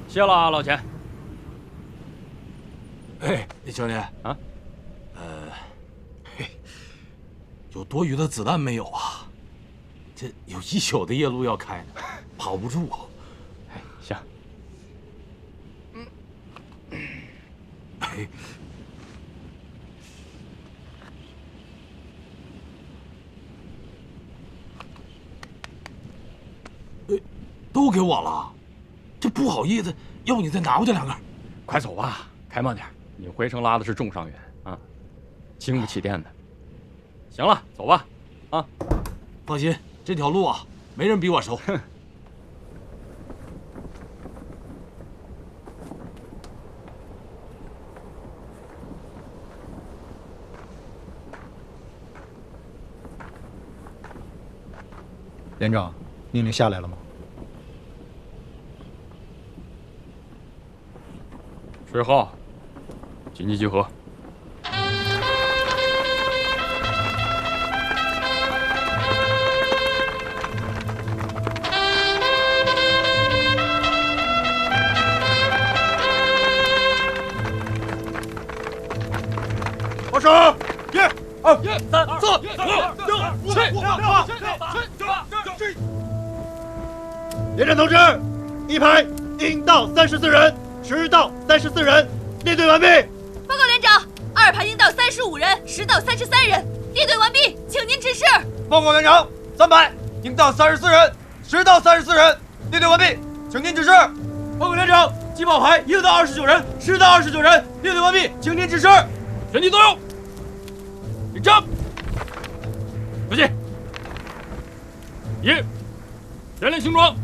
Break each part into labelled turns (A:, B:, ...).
A: 谢了啊，老钱。
B: 哎，李兄弟
A: 啊，
B: 有多余的子弹没有啊？这有一宿的夜路要开呢，跑不住啊。
A: 哎，行。
B: 哎，都给我了，这不好意思，要不你再拿回去2个。
A: 快走吧，开慢点，你回程拉的是重伤员啊，经不起电的。行了，走吧，啊，
B: 放心，这条路啊，没人比我熟。
C: 连长，命令下来了吗？
A: 水浩，紧急集合。
D: 报手！1、2、3、4、5、6、7、连长同志，一排应到34人，10到34人，列队完毕。
E: 报告连长，2排应到35人，10到33人，列队完毕，请您指示。
D: 报告连长，3排应到34人，10到34人，列队完毕，请您指示。报告连长，机炮排应到29人，10到29人，列队完毕，请您指示。
A: 全体动用，立正，不进。1、全连行装，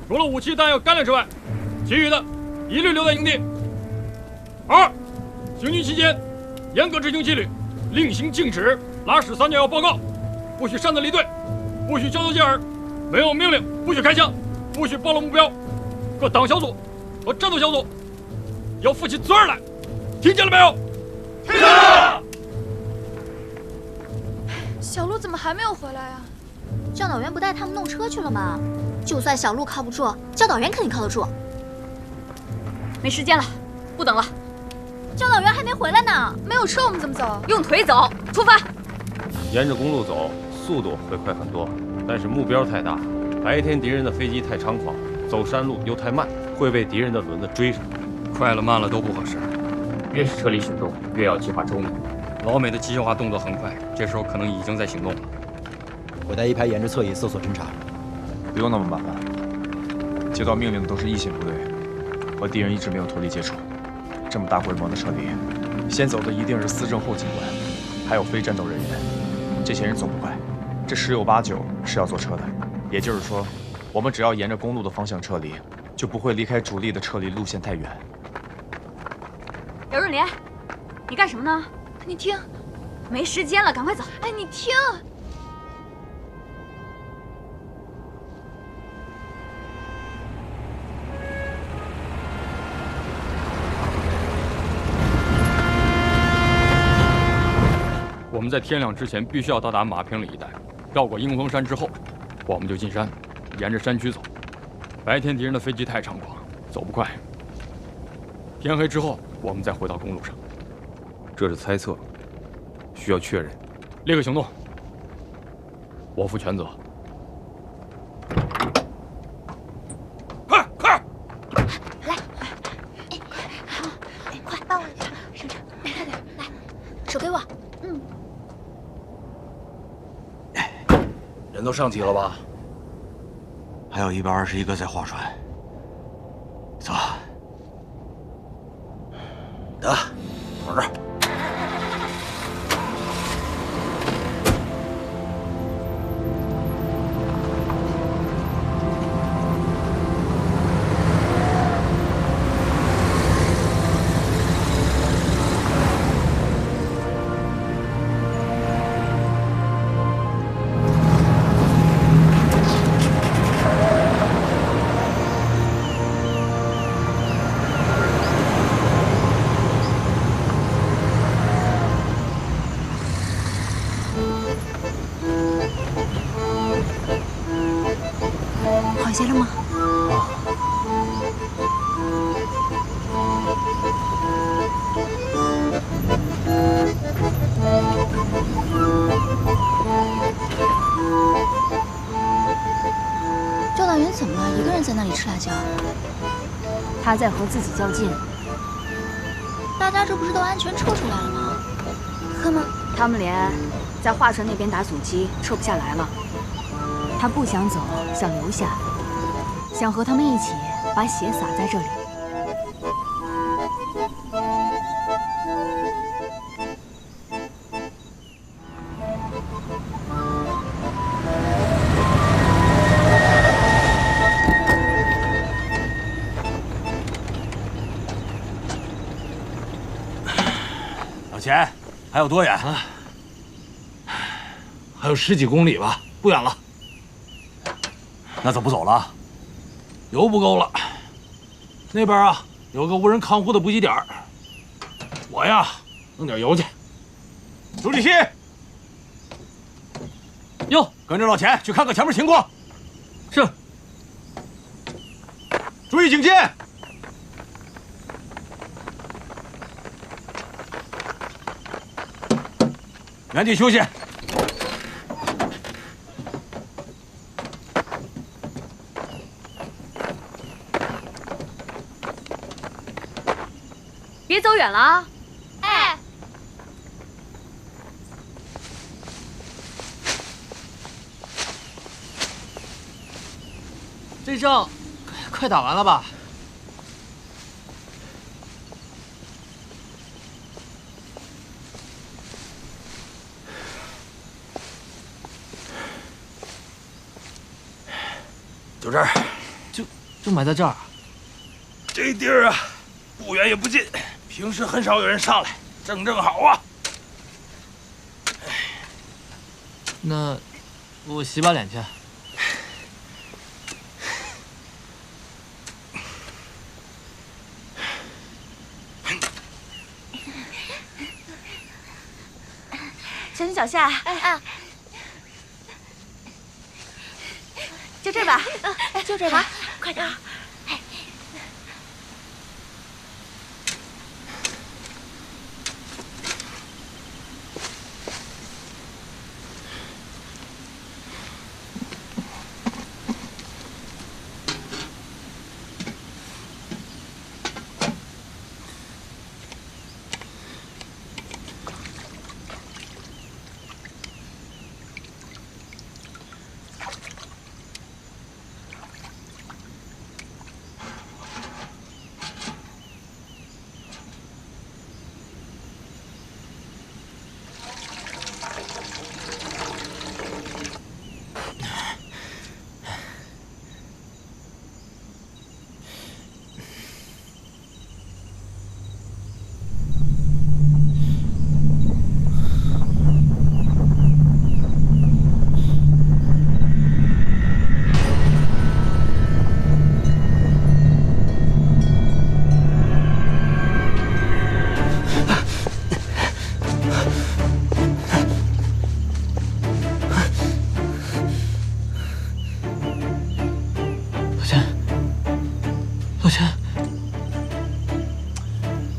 A: 除了武器弹药干粮之外，其余的一律留在营地。2、行军期间严格执行纪律，令行禁止，拉屎撒尿要报告，不许擅自离队，不许交头接耳，没有命令不许开枪，不许暴露目标。各党小组和战斗小组要负起责任来，听见了没有？听见了。
E: 小鹿怎么还没有回来呀？
F: 教导员不带他们弄车去了吗？就算小鹿靠不住，教导员肯定靠得住。
E: 没时间了，不等了。
F: 教导员还没回来呢，没有车我们怎么走？
E: 用腿走，出发。
G: 沿着公路走，速度会快很多，但是目标太大，白天敌人的飞机太猖狂，走山路又太慢，会被敌人的轮子追上。
A: 快了慢了都不合适，越是撤离行动，越要计划周密。老美的机械化动作很快，这时候可能已经在行动了。
C: 我带一排沿着侧翼搜索侦查。
H: 不用那么麻烦，接到命令的都是一线部队，和敌人一直没有脱离接触。这么大规模的撤离，先走的一定是司政后勤官，还有非战斗人员。这些人走不快，这10有8、9是要坐车的。也就是说，我们只要沿着公路的方向撤离，就不会离开主力的撤离路线太远。
E: 姚润莲，你干什么呢？
F: 你听，
E: 没时间了，赶快走。
F: 哎，你听。
A: 我们在天亮之前必须要到达马平里一带，绕过鹰峰山之后，我们就进山，沿着山区走。白天敌人的飞机太猖狂，走不快。天黑之后，我们再回到公路上。
G: 这是猜测，需要确认。
A: 立刻行动，我负全责。
E: 快！
F: 来，快帮我一下，省长，快点，来，手给我。
B: 人都上齐了吧？
D: 还有121个在划船。走，得，往这儿。
F: 好些了吗？教导员怎么了？一个人在那里吃辣椒？
I: 他在和自己较劲。
F: 大家这不是都安全撤出来了吗？呵吗？
I: 他们连在华城那边打阻击，撤不下来了。他不想走，想留下，想和他们一起把血洒在这里。
D: 老钱，还有多远？
B: 还有10几公里吧，不远了。
D: 那怎么不走了？
B: 油不够了。那边啊有个无人看护的补给点，我呀弄点油去。
D: 朱立新，
A: 哟，
D: 跟着老钱去看看前面情况。
A: 是。
D: 注意警戒。原地休息。
I: 别走远了啊！
E: 哎，
J: 这仗快打完了吧？
D: 就这儿，
J: 就埋在这儿。
B: 这地儿啊，不远也不近，平时很少有人上来，正好啊。
J: 那我洗把脸去。
E: 小心脚下。就这儿吧，就这儿吧，快点。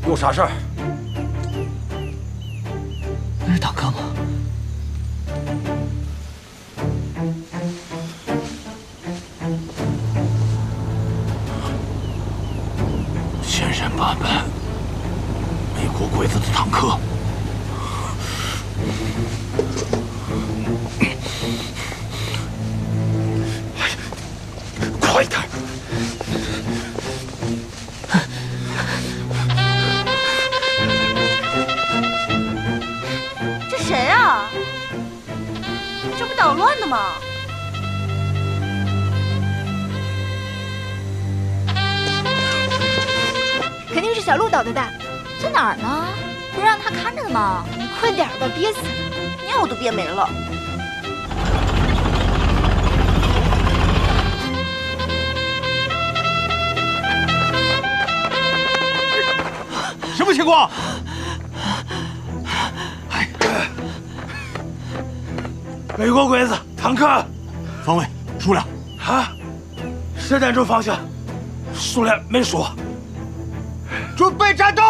D: 有啥事儿？
J: 那是坦克吗？
B: 千山版本，美国鬼子的坦克。
D: 快点！
E: 这谁啊？这不捣乱的吗？
F: 肯定是小鹿捣的蛋，在哪儿呢？不是让他看着的吗？你快点吧，憋死了！
E: 尿都憋没了。
D: 什么情况？美国鬼子坦克，
B: 方位数量
D: 啊，射弹中方向，数量没数。准备战斗！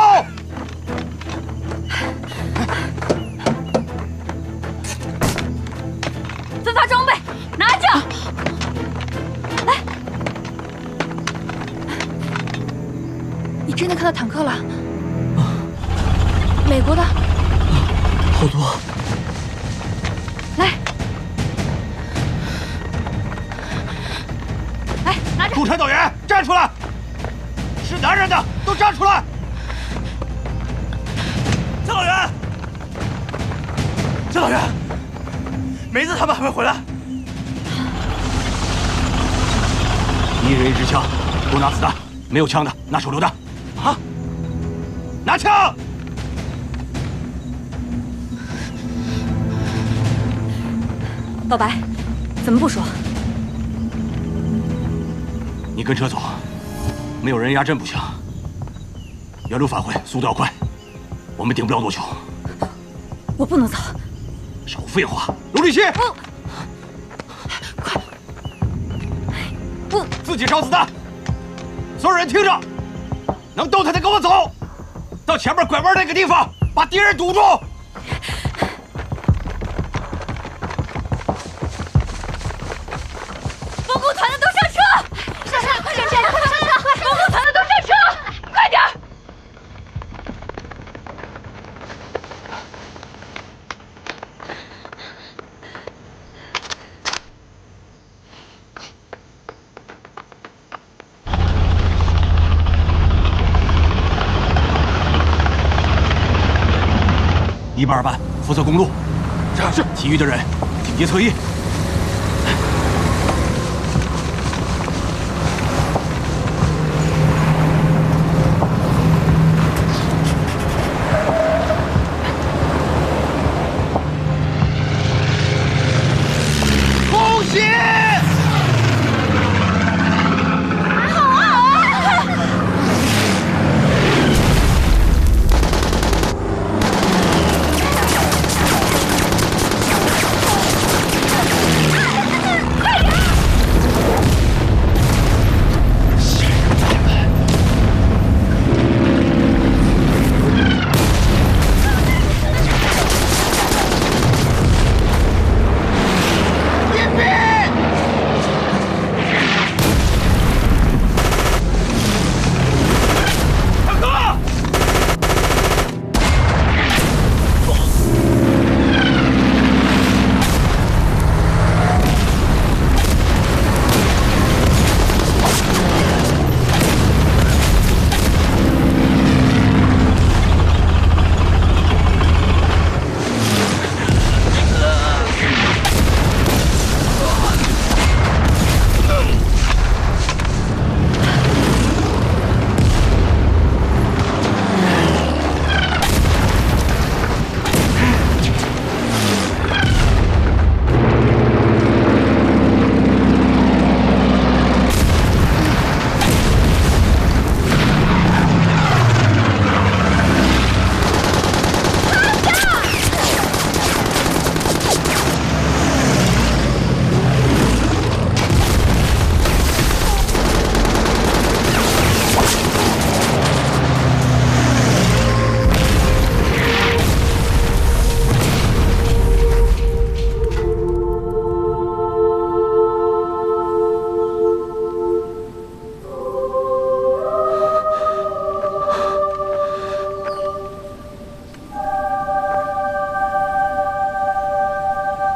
I: 分发装备，拿着。来，
F: 你真的看到坦克了？美国的。
J: 好多。
I: 来，来拿着。
D: 驻陈导员站出来！是男人的都站出来！江导员，江导员，梅子他们还没回来。
B: 一人一支枪，多拿子弹，没有枪的拿手榴弹。
D: 啊！拿枪！
I: 老白，怎么不说？
B: 你跟车走，没有人压阵不行。原路返回，速度要快，我们顶不了多久。
I: 我不能走。
B: 少废话，
D: 有力气！
I: 快！不，
D: 自己烧子弹。所有人听着，能动弹的跟我走，到前面拐弯那个地方，把敌人堵住。
I: 防空团的都上车！
F: 上车！快点，快上车！快！
I: 防空团的都上车！快点！182
B: 班负责公路，是。其余的人警戒侧翼。
D: 恭喜！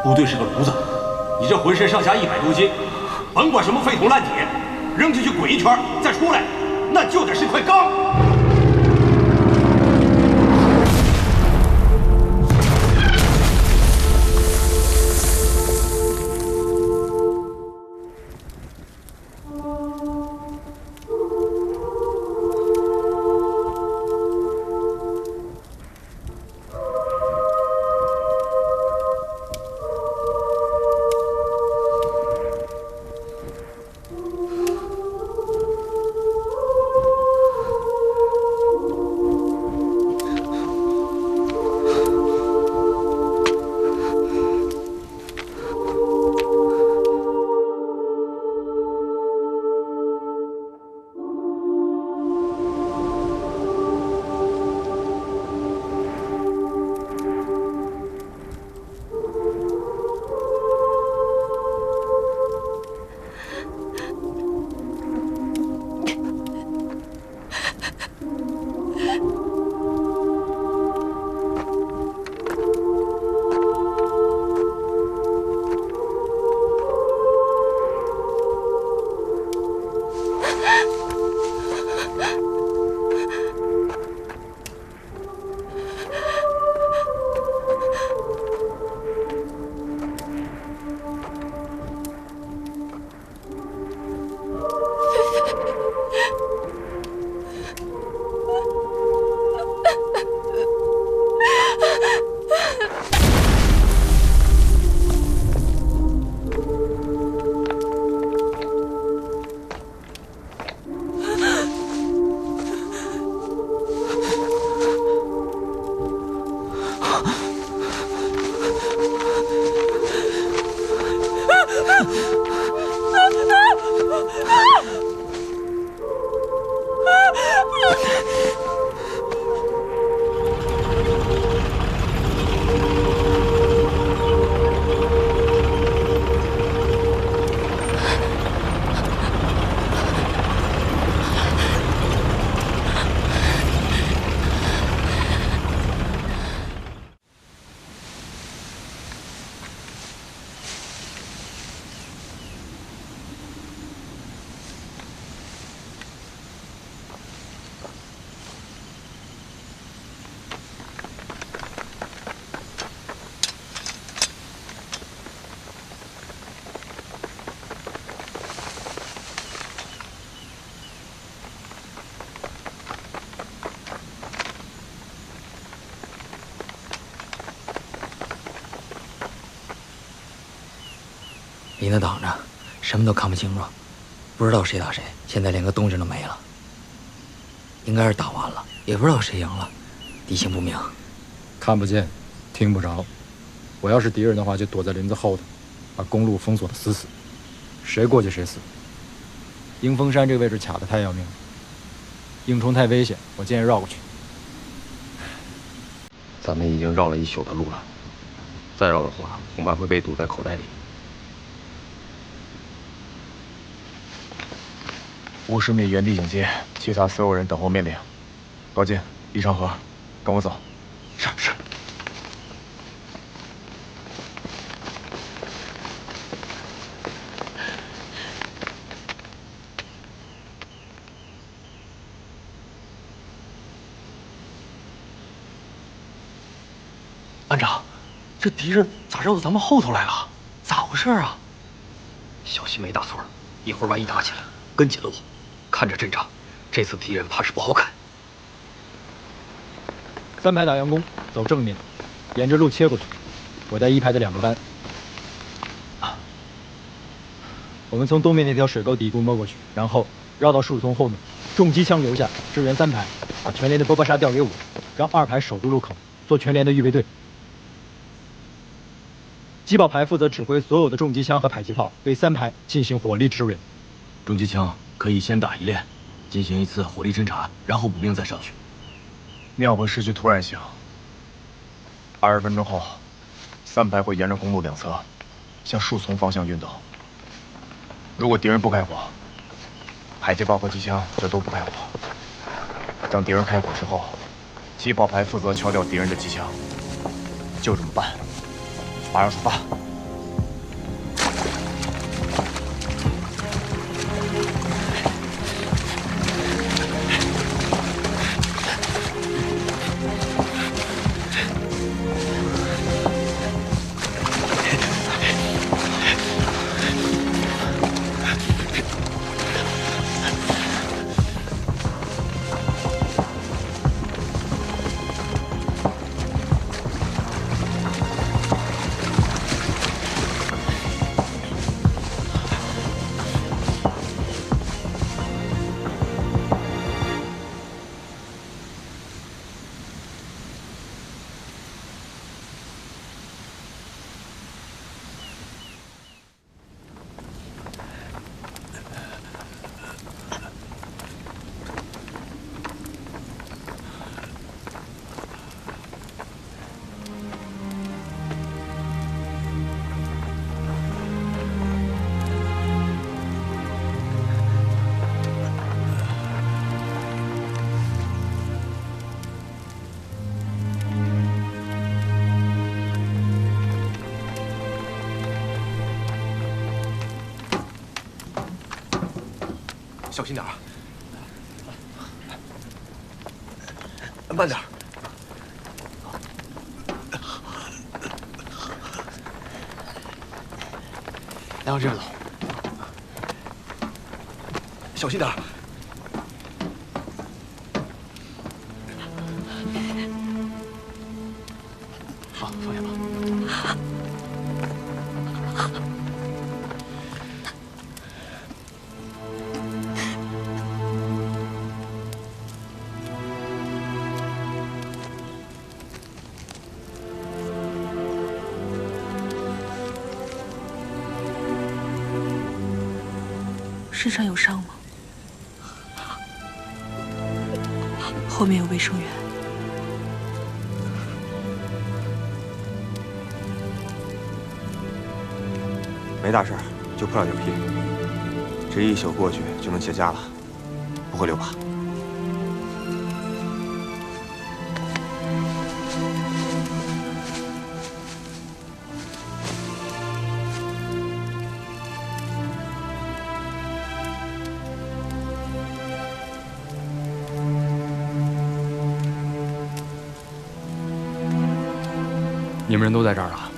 B: 部队是个炉子，你这浑身上下100多斤，甭管什么废铜烂铁，
K: 扔进去滚一圈，再出来，那就得是块钢。
J: 你那挡着，什么都看不清楚，不知道谁打谁，现在连个动静都没了。应该是打完了，也不知道谁赢了，地形不明，
C: 看不见，听不着。我要是敌人的话，就躲在林子后头，把公路封锁得死死，谁过去谁死。迎风山这个位置卡得太要命了，硬冲太危险，我建议绕过去。
G: 咱们已经绕了一宿的路了，再绕的话，恐怕会被堵在口袋里。
H: 无视灭原地警戒，其他所有人等候命令。高进、李长河，跟我走。
K: 是是。
J: 班长，这敌人咋绕到咱们后头来了？咋回事啊？
K: 小心没大错，一会儿万一打起来，跟紧了我，看着阵仗，这次敌人怕是不好砍。
C: 3排打佯攻，走正面，沿着路切过去。我带1排的2个班。我们从东面那条水沟底部摸过去，然后绕到树丛后面，重机枪留下支援3排，把全连的波波沙调给我，让2排守住路口，做全连的预备队。机炮排负责指挥所有的重机枪和迫击炮，对3排进行火力支援。
K: 重机枪可以先打一练，进行一次火力侦察，然后补兵再上去。
H: 尿不失去突然性。20分钟后，3排会沿着公路两侧向树丛方向运动。如果敌人不开火，迫击炮和机枪就都不开火。等敌人开火之后，机炮排负责敲掉敌人的机枪。就这么办。马上出发。小心点儿。慢点儿。来，往这边走。小心点儿。好，放下吧。
L: 身上有伤吗？后面有卫生员。
M: 没大事，就破了牛皮。这一宿过去就能结痂了，不会留疤。
C: 你们人都在这儿啊？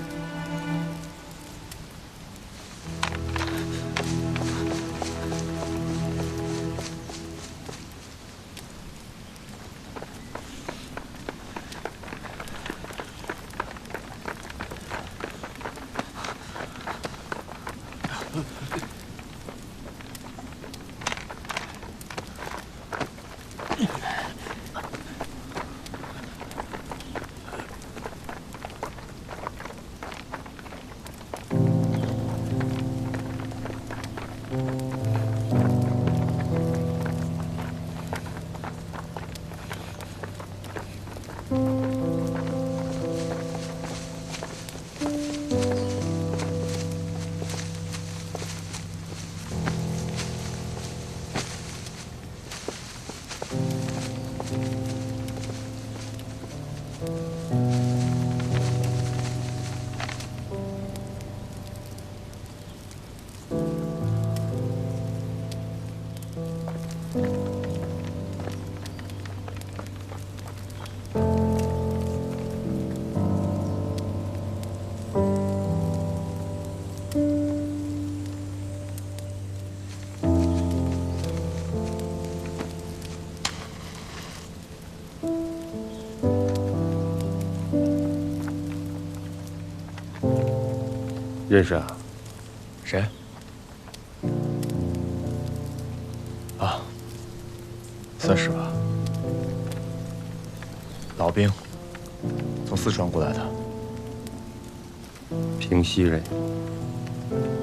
G: 认识啊？
H: 谁？啊，算是吧。老兵，从四川过来的。
G: 平西人，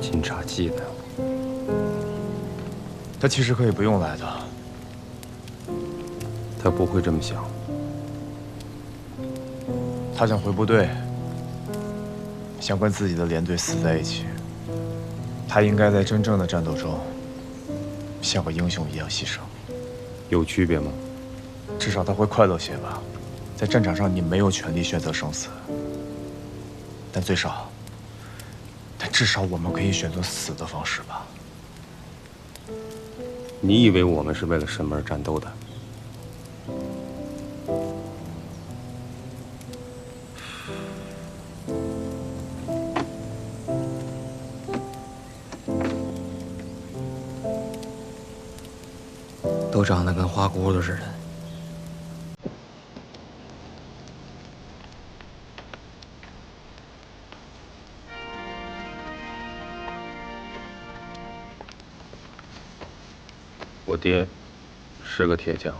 G: 警察系的。
H: 他其实可以不用来的。
G: 他不会这么想。
H: 他想回部队。想跟自己的连队死在一起，他应该在真正的战斗中像个英雄一样牺牲。
G: 有区别吗？
H: 至少他会快乐些吧。在战场上，你没有权利选择生死，但至少我们可以选择死的方式吧。
G: 你以为我们是为了什么而战斗的？
J: 都长得跟花骨朵似的。
G: 我爹是个铁匠，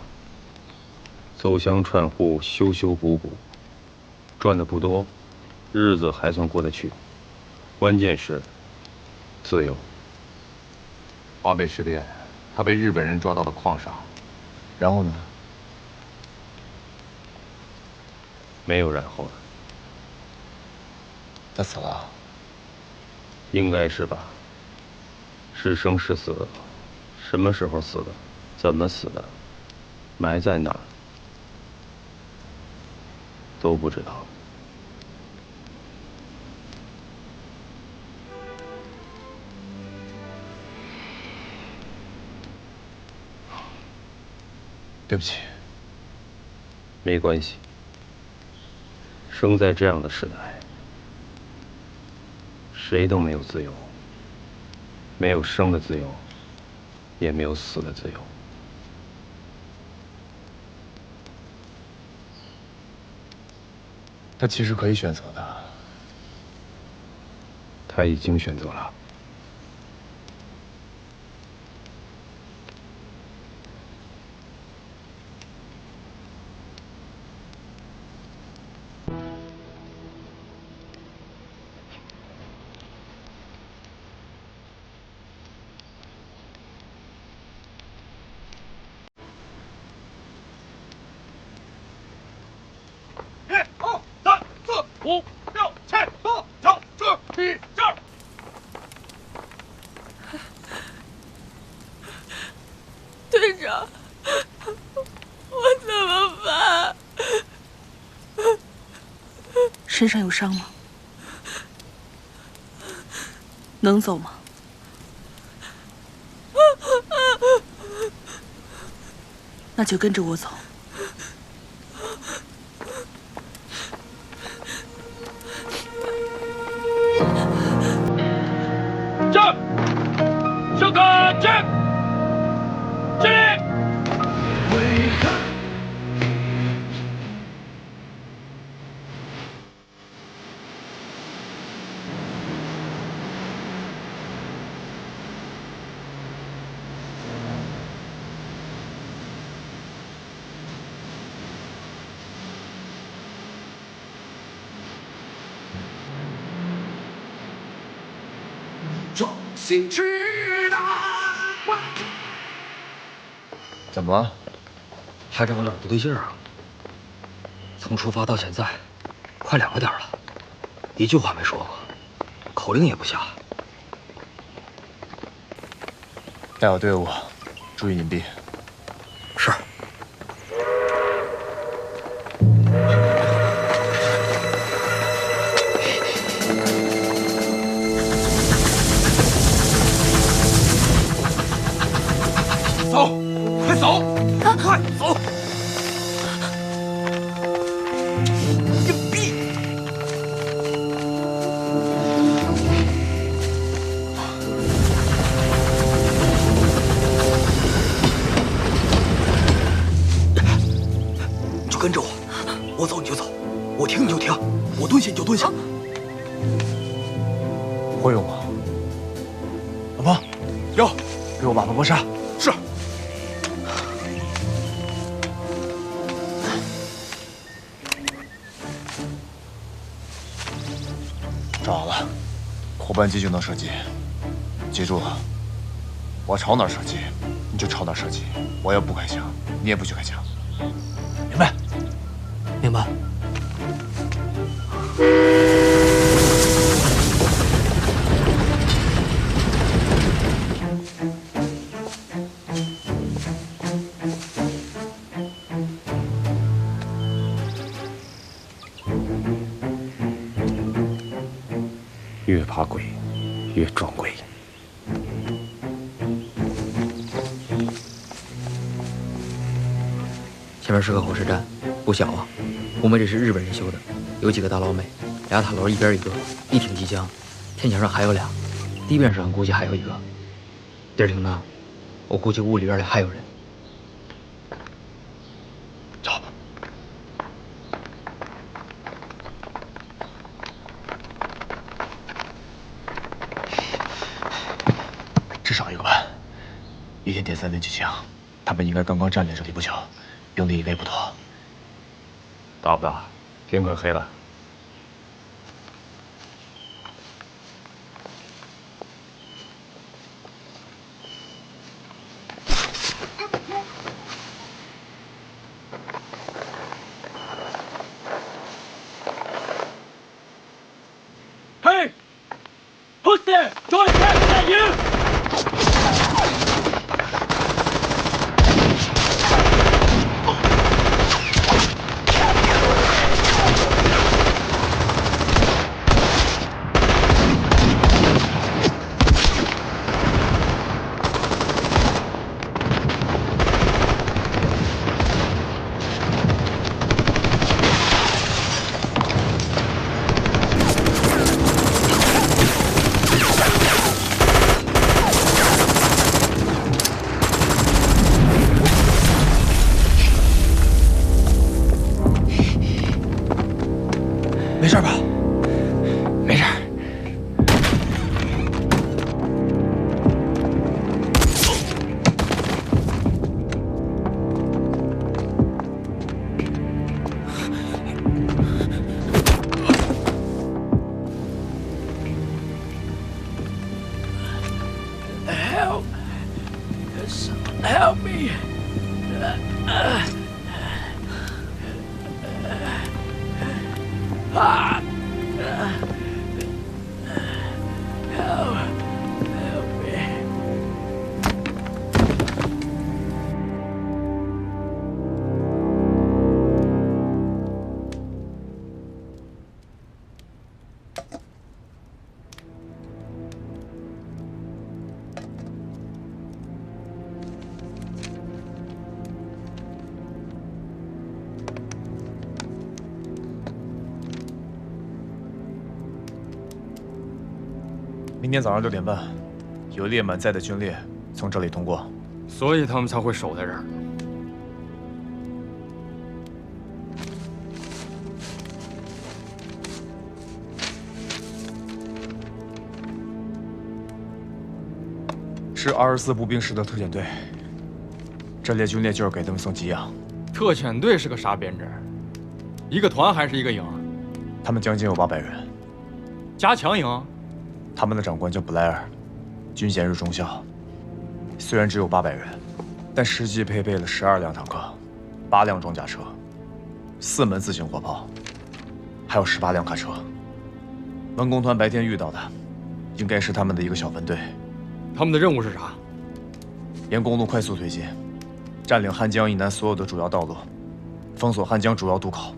G: 走乡串户，修修补补，赚的不多，日子还算过得去。关键是自由。
N: 华北事变。他被日本人抓到了矿上，
H: 然后呢？
G: 没有然后了。
H: 他死了？
G: 应该是吧。是生是死，什么时候死的，怎么死的，埋在哪儿，都不知道。
H: 对不起。
G: 没关系。生在这样的时代，谁都没有自由，没有生的自由，也没有死的自由。
H: 他其实可以选择的。
G: 他已经选择了。
A: 5、6、7、8、9、10、11、12。
L: 队长，我怎么办？身上有伤吗？能走吗？那就跟着我走。
A: 站，向看齐，敬礼。
H: 怎么了？
K: 排长有点不对劲儿啊！从出发到现在，快2个点了，一句话没说过，口令也不下。
H: 带好队伍，注意隐蔽。
K: 是。
D: 走，快走，快走！隐蔽。
K: 你就跟着我，我走你就走，我停你就停，我蹲下你就蹲下。
H: 会用吗？老婆，有，给我把波杀。是。找好了，后半击就能射击。记住了，我朝哪儿射击，你就朝哪儿射击。我要不开枪，你也不许开枪。明白？
K: 明白。
G: 越怕鬼，越装鬼。
J: 前面是个火车站，不小啊。红梅这是日本人修的，有几个大老美，2塔楼一边一个，一挺机枪，天桥上还有俩，地面上估计还有一个。地儿挺大，我估计屋里边还有人。
H: 走。至少1个班，1天点3点举枪，他们应该刚刚占领这里不久，兵力应该不多。
G: 大不大？天快黑了。
A: Hey! Who's there? Join back, is that you?
L: Help me. Help me.
H: 明天早上6点半，有列满载的军列从这里通过，
A: 所以他们才会守在这儿。
H: 是24步兵师的特遣队，这列军列就是给他们送给养。
A: 特遣队是个啥编制？一个团还是一个营？
H: 他们将近有800人。
A: 加强营？
H: 他们的长官叫布莱尔，军衔是中校。虽然只有800人，但实际配备了12辆坦克、8辆装甲车、4门自行火炮，还有18辆卡车。文工团白天遇到的，应该是他们的一个小分队。
A: 他们的任务是啥？
H: 沿公路快速推进，占领汉江以南所有的主要道路，封锁汉江主要渡口，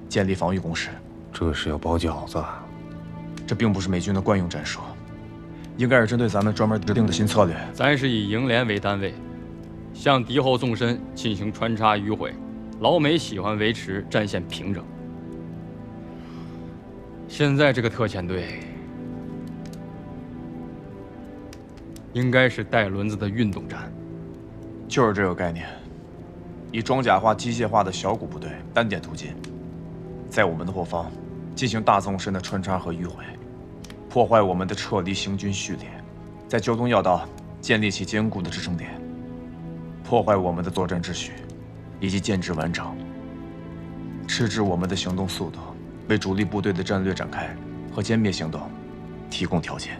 H: 建立防御工事。
G: 这是要包饺子。
H: 这并不是美军的惯用战术，应该是针对咱们专门制定的新策略。
A: 咱是以营连为单位，向敌后纵深进行穿插迂回。老美喜欢维持战线平整。现在这个特遣队应该是带轮子的运动战，
H: 就是这个概念，以装甲化、机械化的小股部队单点突进，在我们的后方进行大纵深的穿插和迂回，破坏我们的撤离行军序列，在交通要道建立起坚固的支撑点，破坏我们的作战秩序以及建制完整，迟滞我们的行动速度，为主力部队的战略展开和歼灭行动提供条件。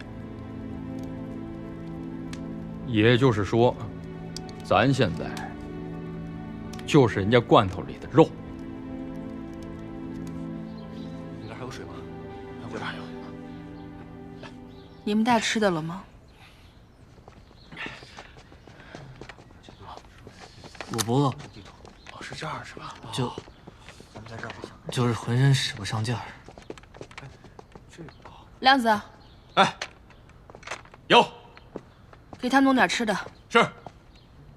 A: 也就是说，咱现在就是人家罐头里的肉。
K: 你那还有水吗？我这还有。
L: 你们带吃的了吗？
J: 我不饿。
K: 哦，是这儿是吧？咱们在这儿吧。
J: 就是浑身使不上劲儿。
L: 亮子，
A: 哎，有。
L: 给他弄点吃的。
A: 是。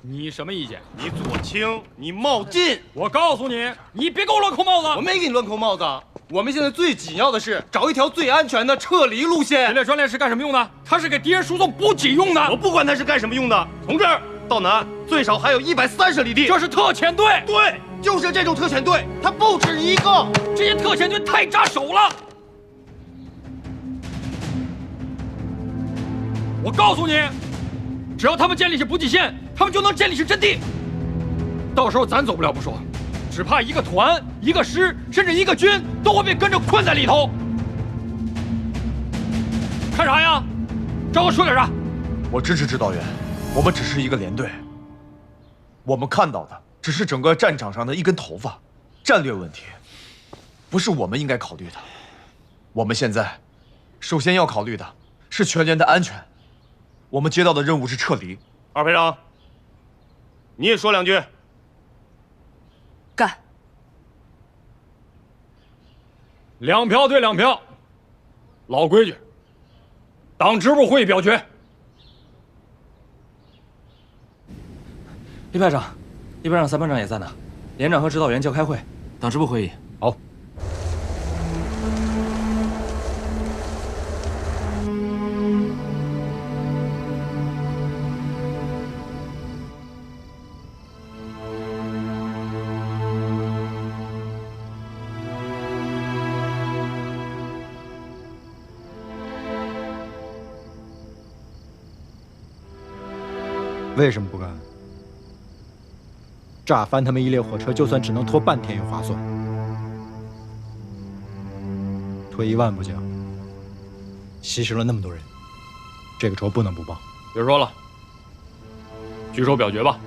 A: 你什么意见？
D: 你左倾，你冒进！
A: 我告诉你，你别给我乱扣帽子！
D: 我没给你乱扣帽子。我们现在最紧要的是找一条最安全的撤离路线。
A: 这列专列是干什么用的？它是给敌人输送补给用的。
D: 我不管它是干什么用的。从这儿到南最少还有130里地。
A: 这是特遣队。
D: 对，就是这种特遣队，它不止一个。
A: 这些特遣队太扎手了。我告诉你，只要他们建立起补给线，他们就能建立起阵地。到时候咱走不了不说，只怕一个团、一个师，甚至一个军都会被跟着困在里头。看啥呀？找我说点啥？
H: 我支持指导员，我们只是一个连队。我们看到的只是整个战场上的一根头发，战略问题不是我们应该考虑的。我们现在首先要考虑的是全连的安全。我们接到的任务是撤离。
D: 二排长，你也说两句。
L: 干。
A: 2票对2票，老规矩，党支部会议表决。
K: 李排长，一班长、3班长也在呢，连长和指导员叫开会，党支部会议。
C: 好。为什么不干？炸翻他们一列火车，就算只能拖半天也划算。退1万步讲，牺牲了那么多人，这个仇不能不报。
A: 别说了，举手表决吧。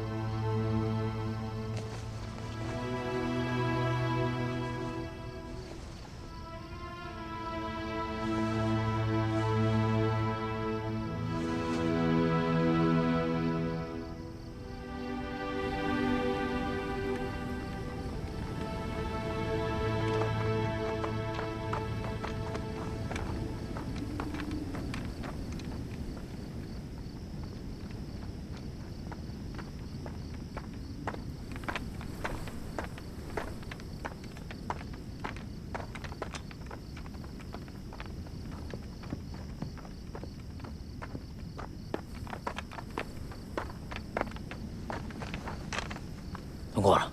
J: 通过了。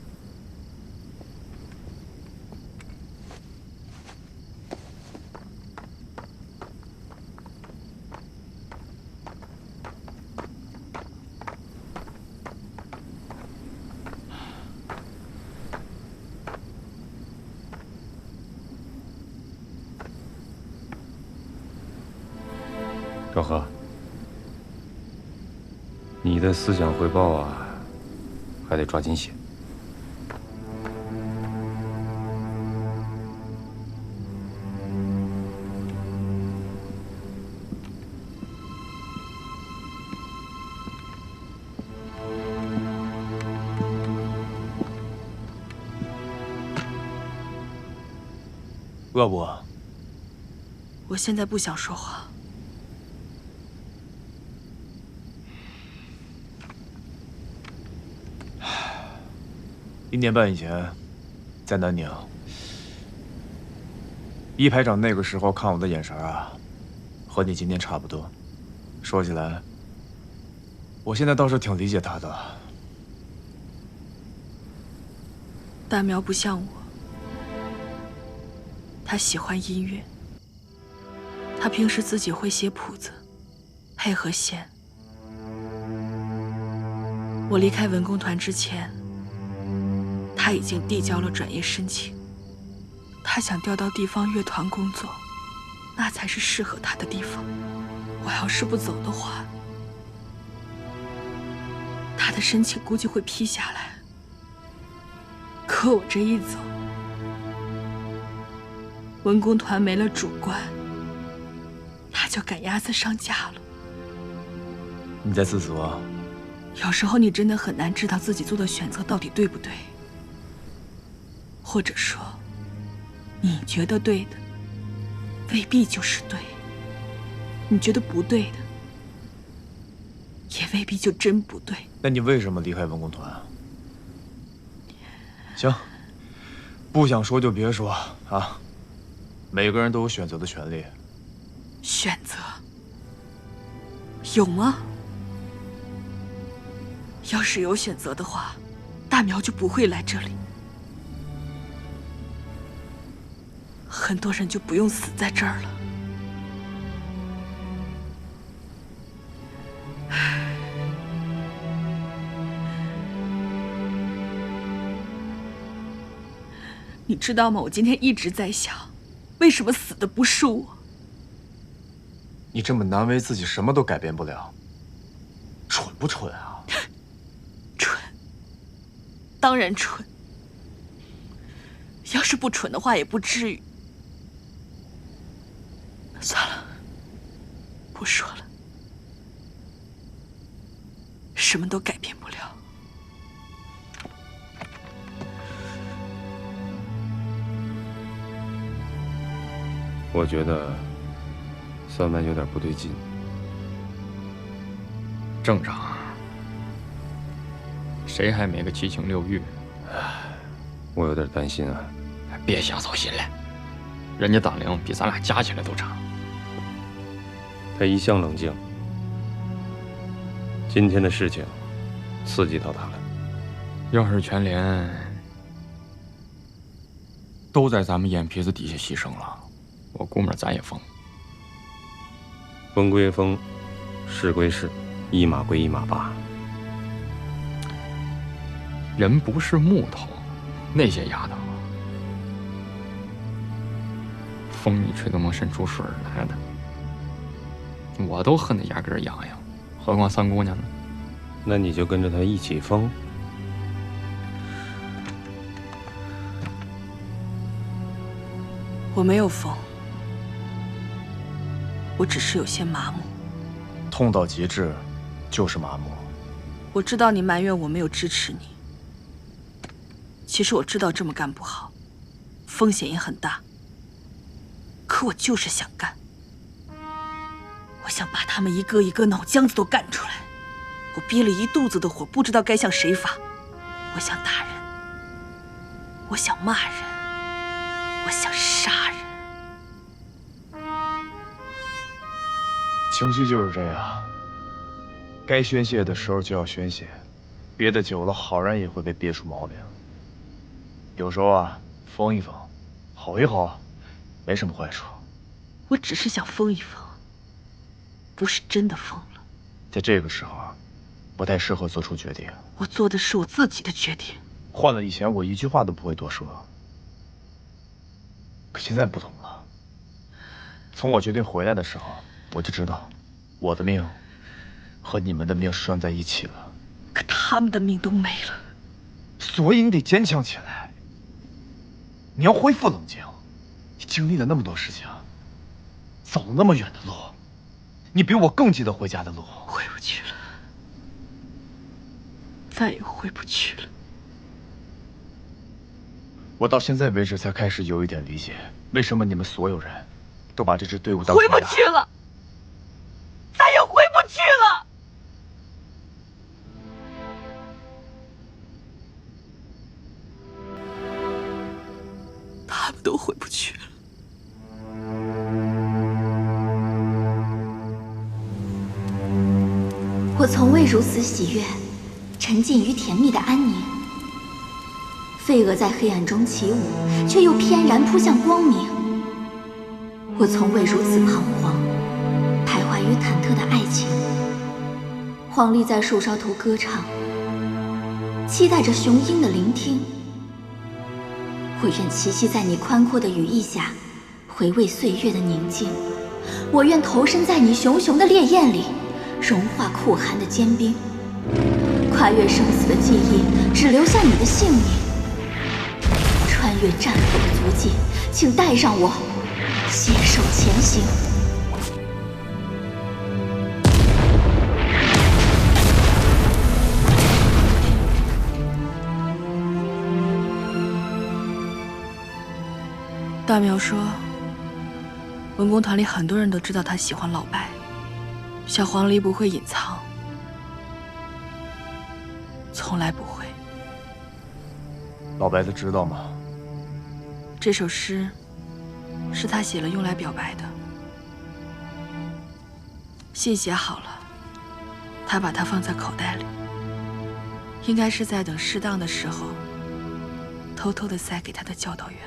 G: 赵和，你的思想汇报啊，还得抓紧写。
H: 饿不？
L: 我现在不想说话。
H: 1年半以前，在南宁，一排长那个时候看我的眼神啊，和你今天差不多。说起来，我现在倒是挺理解他的。
L: 大苗不像我，他喜欢音乐，他平时自己会写谱子，配和弦。我离开文工团之前。 他已经递交了转业申请，他想调到地方乐团工作，那才是适合他的地方。我要是不走的话，他的申请估计会批下来。可我这一走，文工团没了主官，他就赶鸭子上架了。
H: 你在自责？
L: 有时候你真的很难知道自己做的选择到底对不对。 或者说，你觉得对的，未必就是对；你觉得不对的，也未必就真不对。
H: 那你为什么离开文工团？行，不想说就别说啊。每个人都有选择的权利。
L: 选择有吗？要是有选择的话，大苗就不会来这里。 很多人就不用死在这儿了。你知道吗？我今天一直在想，为什么死的不是我？
H: 你这么难为自己，什么都改变不了，蠢不蠢啊？
L: 蠢，当然蠢。要是不蠢的话，也不至于。 算了，不说了，什么都改变不了。
G: 我觉得三班有点不对劲。
C: 正常，谁还没个七情六欲？
G: 我有点担心啊。
C: 别瞎操心了，人家党龄比咱俩加起来都长。
G: 他一向冷静，今天的事情刺激到他了。
C: 要是全连都在咱们眼皮子底下牺牲了，我估摸咱也疯。
G: 风归风，事归事，一码归一码罢。
C: 人不是木头，那些丫头，风一吹都能渗出水来的。 我都恨得牙根痒痒，何况三姑娘呢？
G: 那你就跟着她一起疯。
L: 我没有疯，我只是有些麻木。
H: 痛到极致，就是麻木。
L: 我知道你埋怨我没有支持你，其实我知道这么干不好，风险也很大。可我就是想干。 我想把他们一个一个脑浆子都干出来，我憋了一肚子的火，不知道该向谁发。我想打人，我想骂人，我想杀人。
H: 情绪就是这样，该宣泄的时候就要宣泄，憋得久了，好人也会被憋出毛病。有时候啊，疯一疯，吼一吼，没什么坏处。
L: 我只是想疯一疯，不是真的疯了。
H: 在这个时候啊，不太适合做出决定。
L: 我做的是我自己的决定。
H: 换了以前，我一句话都不会多说。可现在不同了。从我决定回来的时候，我就知道，我的命和你们的命是拴在一起了。
L: 可他们的命都没了。
H: 所以你得坚强起来。你要恢复冷静。你经历了那么多事情，走了那么远的路，你比我更记得回家的路。
L: 回不去了，再也回不去了。
H: 我到现在为止才开始有一点理解，为什么你们所有人都把这支队伍当
L: 回不去了，再也回不去了。他们都回不去了。
F: 我从未如此喜悦，沉浸于甜蜜的安宁。飞蛾在黑暗中起舞，却又翩然扑向光明。我从未如此彷徨，徘徊于忐忑的爱情。黄鹂在树梢头歌唱，期待着雄鹰的聆听。我愿栖息在你宽阔的羽翼下，回味岁月的宁静。我愿投身在你熊熊的烈焰里，融化酷寒的坚冰。跨越生死的记忆，只留下你的姓名。穿越战火的足迹，请带上我，携手前行。
L: 大苗说，文工团里很多人都知道他喜欢老白，小黄鹂不会隐藏，从来不会。
H: 老白他知道吗？
L: 这首诗是他写了用来表白的，信写好了，他把它放在口袋里，应该是在等适当的时候，偷偷地塞给他的教导员。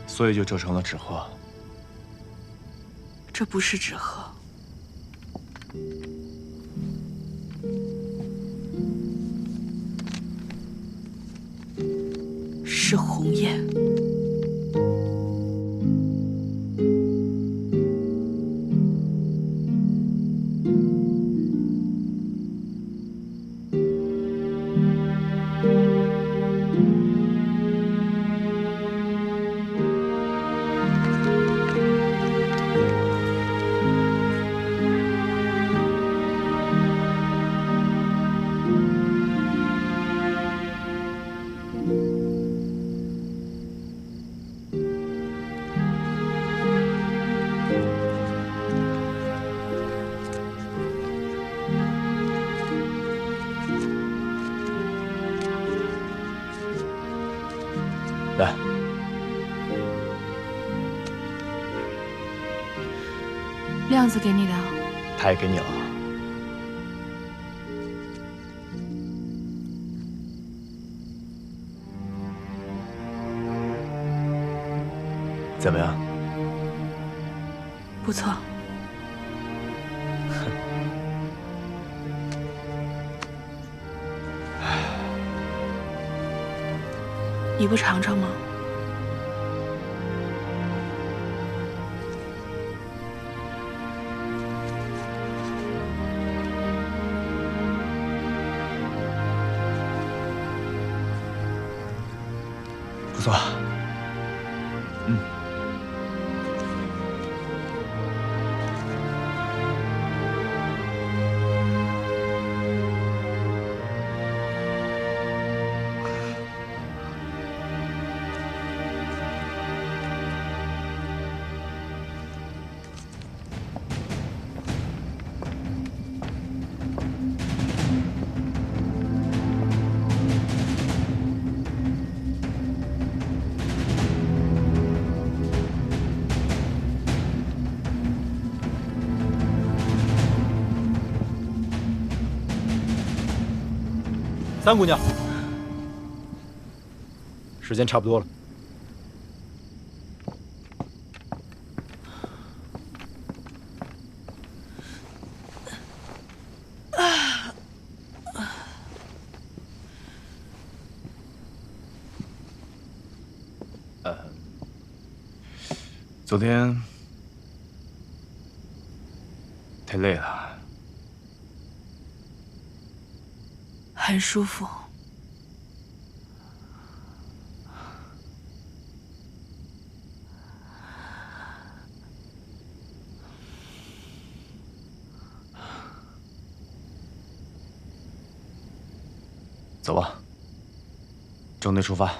H: 所以就折成了纸鹤。
L: 这不是纸鹤，是鸿雁。
H: 来，
L: 亮子给你的，
H: 他也给你了。怎么样？
L: 不错。你不尝尝吗？
H: 不错。嗯。
C: 三姑娘，时间差不多了。
H: 昨天太累了，
L: 很舒服。
H: 走吧，正队出发。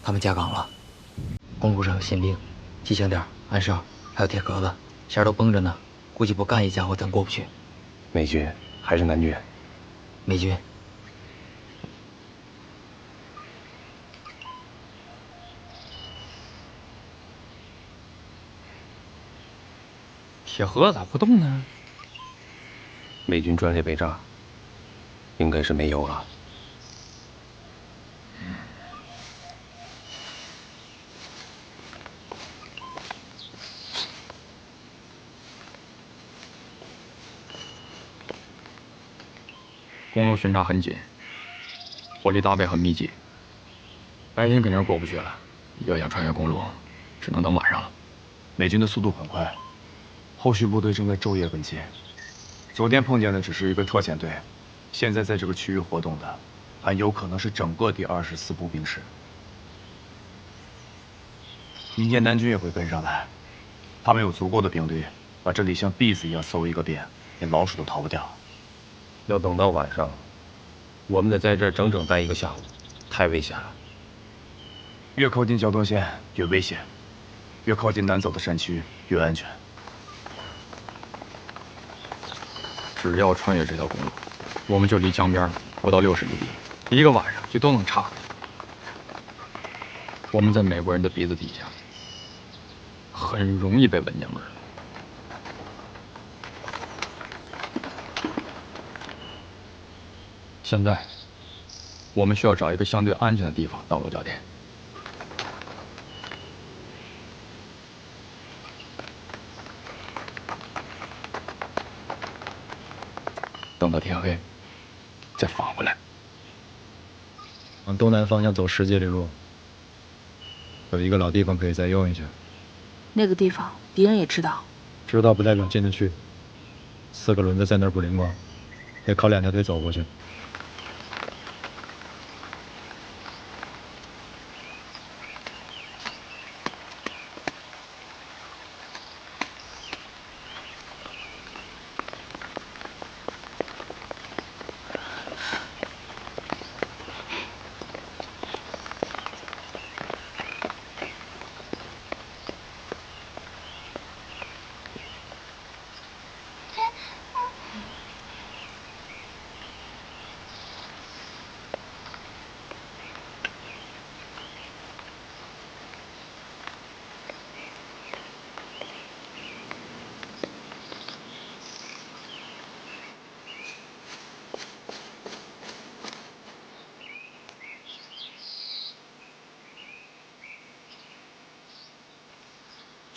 J: 他们加岗了，公路上有新兵，记醒点，暗哨，还有铁壳子，线都绷着呢，估计不干一家伙咱过不去。
G: 美军还是南军？
J: 美军。
K: 铁盒咋不动呢？
G: 美军专列被炸，应该是没油了。
K: 公路巡查很紧，火力搭配很密集，白天肯定是过不去了。要想穿越公路，只能等晚上了。
H: 美军的速度很快，后续部队正在昼夜跟进。昨天碰见的只是一个特遣队，现在在这个区域活动的，很有可能是整个第24步兵师。明天南军也会跟上来，他们有足够的兵力，把这里像篦子一样搜一个遍，连老鼠都逃不掉。
G: 要等到晚上，我们得在这儿整整待一个下午，太危险了。
H: 越靠近交通线越危险，越靠近难走的山区越安全。
K: 只要穿越这条公路，我们就离江边不到60里地，一个晚上就都能查。我们在美国人的鼻子底下，很容易被闻见味儿。现在，我们需要找一个相对安全的地方到落脚点。等到天黑，再返回来。
C: 往东南方向走10几里路，有一个老地方可以再用一下。
L: 那个地方敌人也知道，
C: 知道不代表进得去。4个轮子在那儿不灵光，得靠2条腿走过去。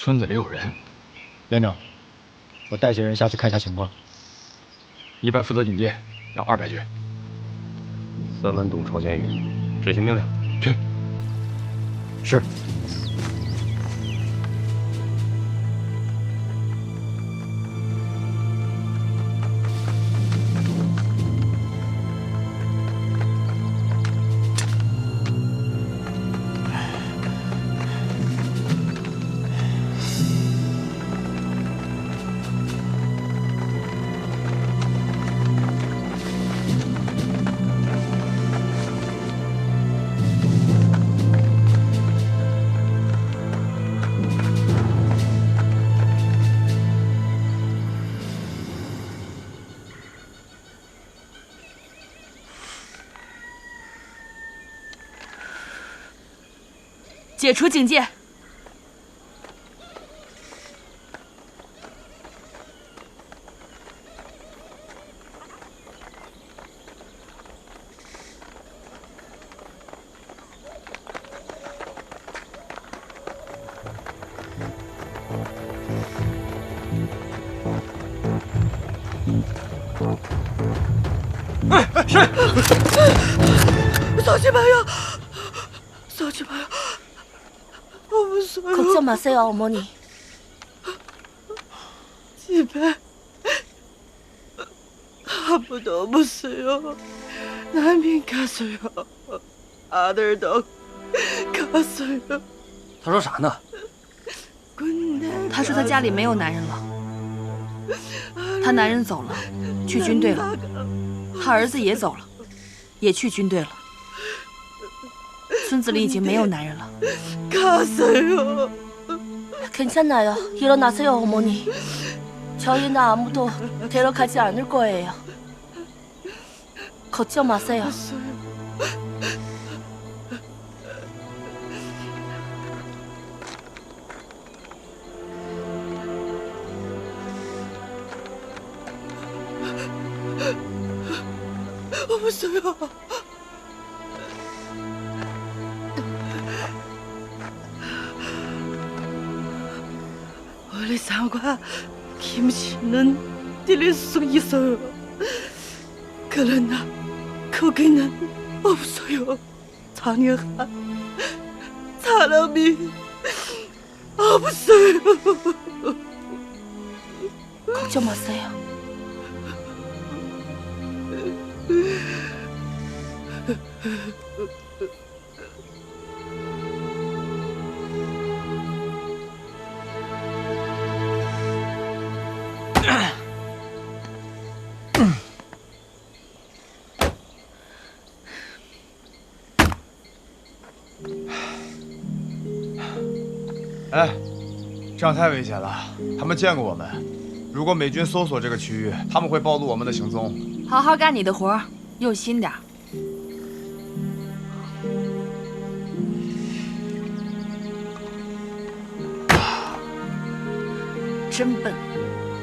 K: 村子里有人。
C: 连长，我带些人下去看一下情况。
K: 100负责警戒，让200去。
G: 3万洞朝监狱，执行命令。
K: 去。
C: 是。
L: 解除警戒。
A: 谁？
L: 쏘지 마요! 쏘지 마요! 없어요.
E: 걱정 마세요, 어머니.
L: 집에 아무도 없어요. 남인 갔어요. 아들도 갔어요.
D: 他说啥呢？
L: 他说他家里没有男人了，他男人走了，去军队了，他儿子也走了，也去军队了。村子里已经没有男人了。
E: 갔어요. 괜찮아요. 일어나세요, 어머니. 저희는 아무도 데려가지 않을 거예요. 걱정 마세요.
L: 없어요. 우리 상과 김씨는 들릴 수 있어요. 그러나 거기는 없어요. 장혁한 사람이 없어요.
E: 걱정 마세요.
H: 哎，这样太危险了，他们见过我们。如果美军搜索这个区域，他们会暴露我们的行踪。
L: 好好干你的活，用心点。真笨！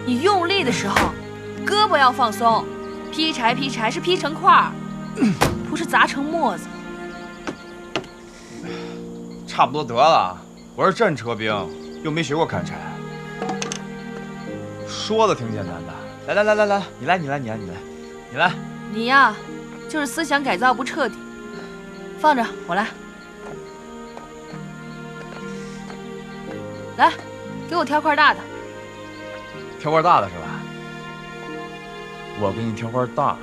L: 你用力的时候，胳膊要放松。劈柴劈柴是劈成块儿，不是砸成沫子。
H: 差不多得了。 我是战车兵，又没学过砍柴。说的挺简单的，来，你来。
L: 你呀，就是思想改造不彻底。放着，我来。
I: 来，给我挑块大的。
H: 挑块大的是吧？我给你挑块大的。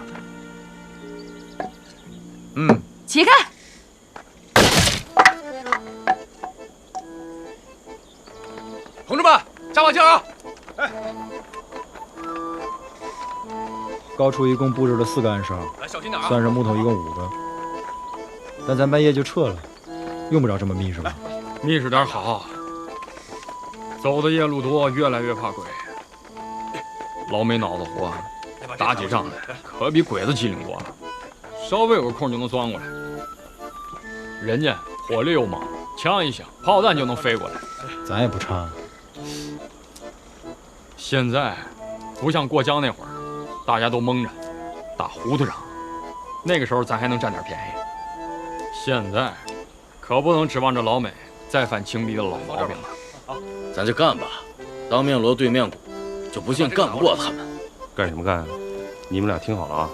I: 起开！
H: 同志们，加把劲儿啊！
C: 高处一共布置了4个暗哨，
H: 来，小心点啊！
C: 算上木头一共5个。但咱半夜就撤了，用不着这么密实吧？
A: 密实点好。走的夜路多，越来越怕鬼。老美脑子活，打起仗来可比鬼子机灵多了，稍微有个空就能钻过来。人家火力又猛，枪一响，炮弹就能飞过来。
C: 咱也不差。
A: 现在不像过江那会儿，大家都蒙着，打糊涂仗。那个时候咱还能占点便宜。现在可不能指望着老美再犯轻敌的老毛病了。
B: 咱就干吧，当面锣对面鼓，就不信干不过他们。
G: 干什么干啊？你们俩听好了啊，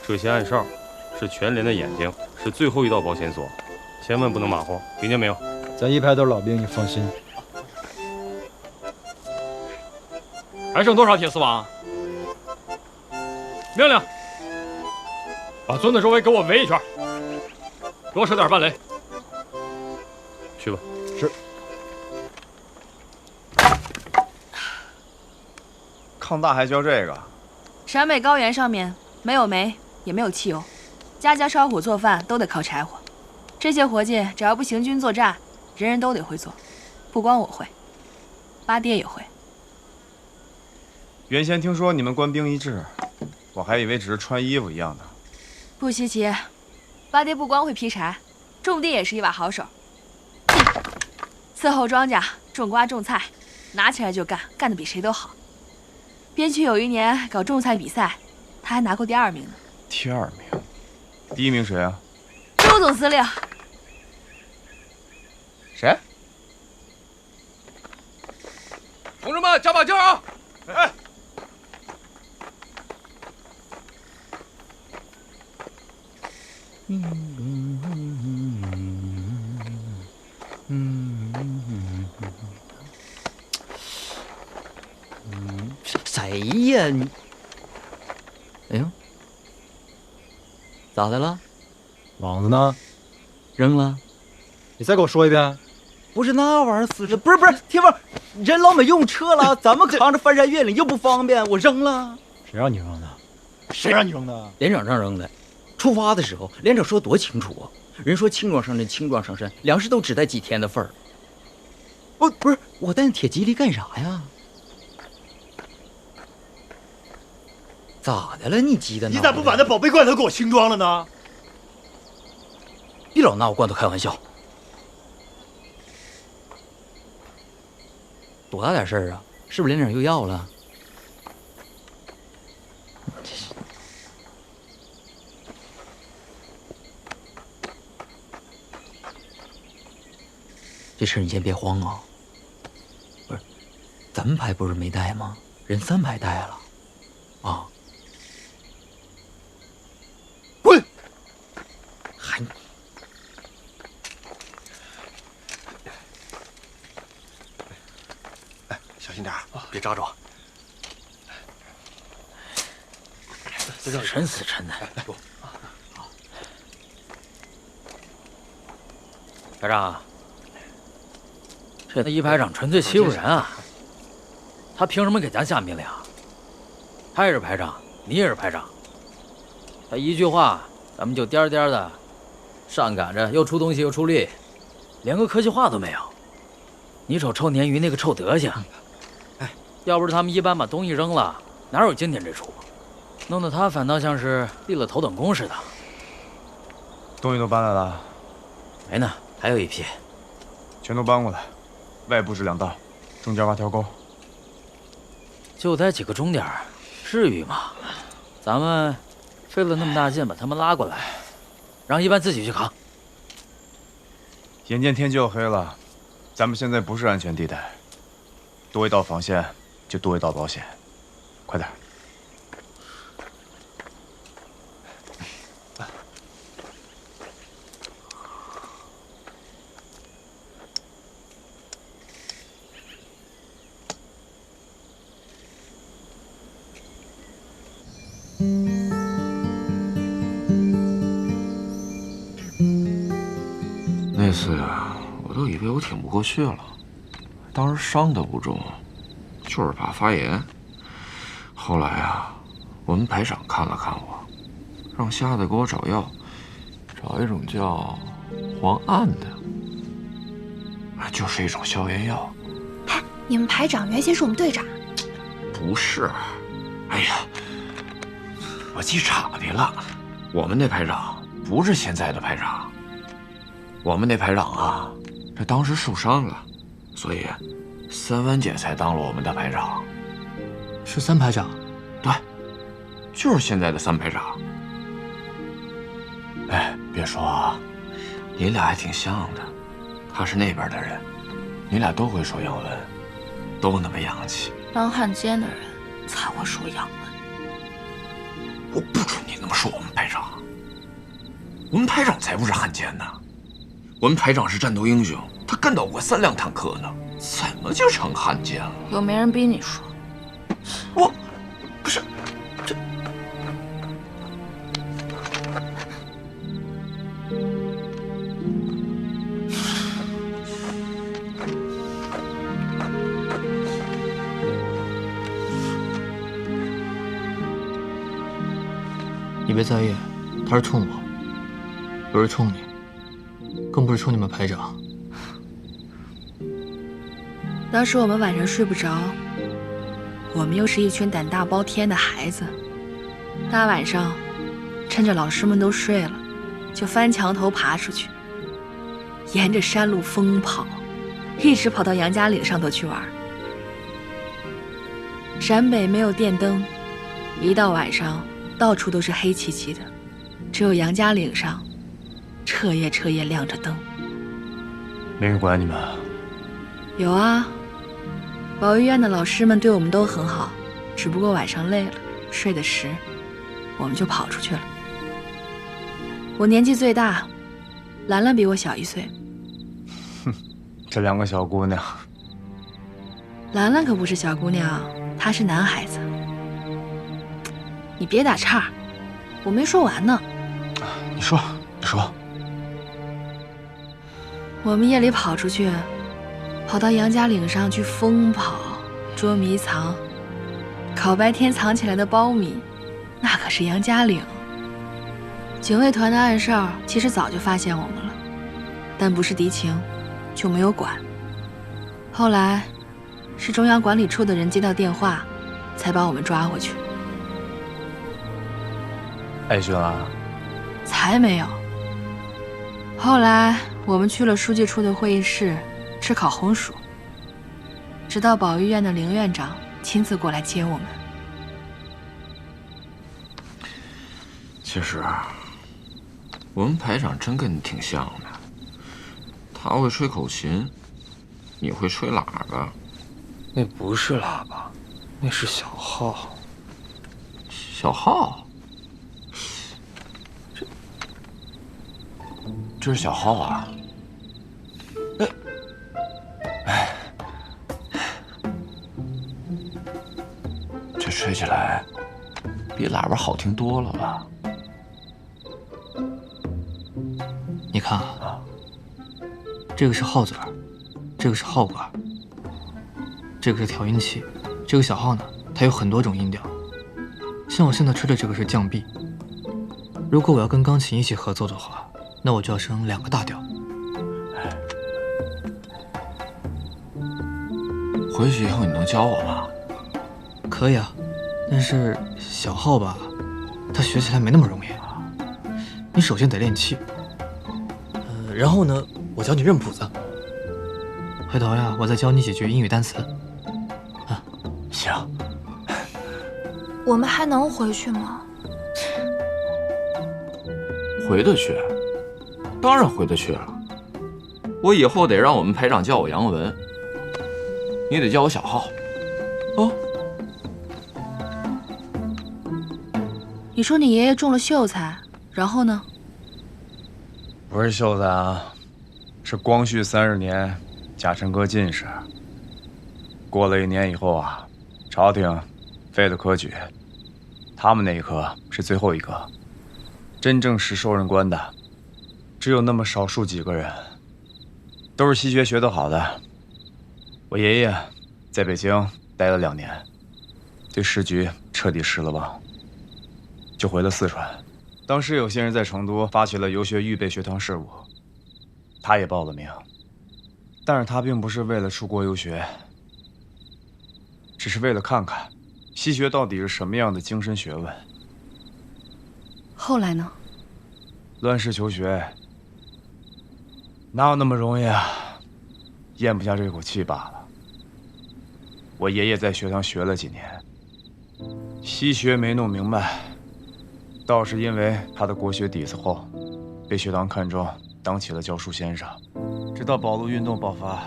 G: 这些暗哨是全连的眼睛，是最后一道保险索，千万不能马虎，听见没有？
C: 咱一排都是老兵，你放心。
A: 还剩多少铁丝网？命令，把村子周围给我围一圈，多设点半雷。
G: 去吧。
C: 是。
H: 抗大还教这个？
I: 陕北高原上面没有煤，也没有汽油，家家烧火做饭都得靠柴火。这些活计只要不行军作战，人人都得会做，不光我会，八爹也会。
H: 原先听说你们官兵一致，我还以为只是穿衣服一样的。
I: 不稀奇，八爹不光会劈柴，种地也是一把好手。伺候庄稼、种瓜、种菜，拿起来就干，干得比谁都好。边区有一年搞种菜比赛，他还拿过第2名呢。
H: 第2名，第1名谁啊？
I: 周总司令。
H: 谁？同志们，加把劲儿啊！哎。
J: 谁呀你？哎呦，咋的了？
C: 网子呢？
J: 扔了。
C: 你再给我说一遍。
J: 不是那玩意儿死不是，铁峰，人老没用车了，咱们扛着翻山越岭又不方便，我扔了。
C: 谁让你扔的？谁让你扔的？
J: 连长让扔的。出发的时候，连长说多清楚啊，人说轻装上阵，轻装上阵，粮食都只带几天的份儿。不是，我带铁蒺藜干啥呀？咋的了？你急的呢？
O: 你咋不把那宝贝罐头给我轻装了呢？
J: 别老拿我罐头开玩笑。多大点事儿啊？是不是连长又要了？这事儿你先别慌啊。不是，咱们排不是没带吗？人3排带了，啊。滚！还。
O: 小心点别扎着。
J: 死沉死沉的。
O: 来，给我。
J: 排长，这一排长纯粹欺负人啊！他凭什么给咱下命令？他也是排长，你也是排长。他一句话，咱们就颠颠的上赶着，又出东西又出力，连个客气话都没有。你瞅臭鲶鱼那个臭德行！要不是他们一般把东西扔了，哪有今天这出？弄得他反倒像是立了头等功似的。
H: 东西都搬来了？
J: 没呢，还有一批。
H: 全都搬过来，外布置2道，中间挖条沟。
J: 就带几个钟点，至于吗？咱们费了那么大劲把他们拉过来，让一班自己去扛。
H: 眼见天就要黑了，咱们现在不是安全地带，多一道防线就多一道保险，快点。
P: 次呀，我都以为我挺不过去了，当时伤得不重，就是怕发炎。后来啊，我们排长看了看我，让瞎子给我找药，找一种叫磺胺的，就是一种消炎药。
Q: 哎，你们排长原先是我们队长。
P: 不是，哎呀，我记岔劈了。我们那排长不是现在的排长，我们那排长啊，这当时受伤了，所以三湾姐才当了我们的排长。
J: 是三排长？
P: 对，就是现在的三排长。哎，别说啊，你俩还挺像的。他是那边的人，你俩都会说洋文，都那么洋气。
L: 当汉奸的人才会说洋文。
P: 我不准你那么说我们排长，我们排长才不是汉奸呢。我们排长是战斗英雄，他干倒过3辆坦克呢，怎么就成汉奸了？
L: 又没人逼你说。
P: 我不是这。
J: 你别在意，他是冲我，不是冲你，更不是冲你们排长。
I: 当时我们晚上睡不着，我们又是一群胆大包天的孩子，大晚上趁着老师们都睡了，就翻墙头爬出去，沿着山路疯跑，一直跑到杨家岭上头去玩。陕北没有电灯，一到晚上到处都是黑漆漆的，只有杨家岭上彻夜亮着灯。
H: 没人管你们？
I: 有啊，保育院的老师们对我们都很好，只不过晚上累了，睡得迟，我们就跑出去了。我年纪最大，兰兰比我小1岁。
H: 哼，这2个小姑娘。
I: 兰兰可不是小姑娘，她是男孩子。你别打岔，我没说完呢。
H: 你说。
I: 我们夜里跑出去，跑到杨家岭上去疯跑、捉迷藏，烤白天藏起来的苞米，那可是杨家岭。警卫团的暗哨其实早就发现我们了，但不是敌情，就没有管。后来是中央管理处的人接到电话，才把我们抓回去。
H: 挨训了？
I: 才没有。后来我们去了书记处的会议室吃烤红薯，直到保育院的凌院长亲自过来接我们。
P: 其实我们排长真跟你挺像的，他会吹口琴，你会吹喇叭。
C: 那不是喇叭，那是小号。
P: 小号？这是小号啊！哎，这吹起来比喇叭好听多了吧？
J: 你看啊，这个是号嘴儿，这个是号管，这个是调音器，这个小号呢，它有很多种音调。像我现在吹的这个是降 B， 如果我要跟钢琴一起合作的话，那我就要升2个大调。
P: 回去以后你能教我吗？
J: 可以啊，但是小号吧，它学起来没那么容易。你首先得练气，然后呢，我教你认谱子。回头呀，我再教你几句英语单词。啊，
P: 行。
Q: 我们还能回去吗？
P: 回得去，当然回得去了。我以后得让我们排长叫我杨文，你得叫我小号，哦。
I: 你说你爷爷中了秀才，然后呢？
H: 不是秀才啊，是光绪30年，甲辰科进士。过了1年以后啊，朝廷废了科举，他们那一科是最后一科，真正是受任官的，只有那么少数几个人。都是西学学得好的。我爷爷在北京待了2年，对时局彻底失了望，就回了四川。当时有些人在成都发起了游学预备学堂事务，他也报了名，但是他并不是为了出国游学，只是为了看看西学到底是什么样的精深学问。
L: 后来呢？
H: 乱世求学，哪有那么容易啊？咽不下这口气罢了。我爷爷在学堂学了几年，西学没弄明白，倒是因为他的国学底子厚，被学堂看中，当起了教书先生。直到保路运动爆发，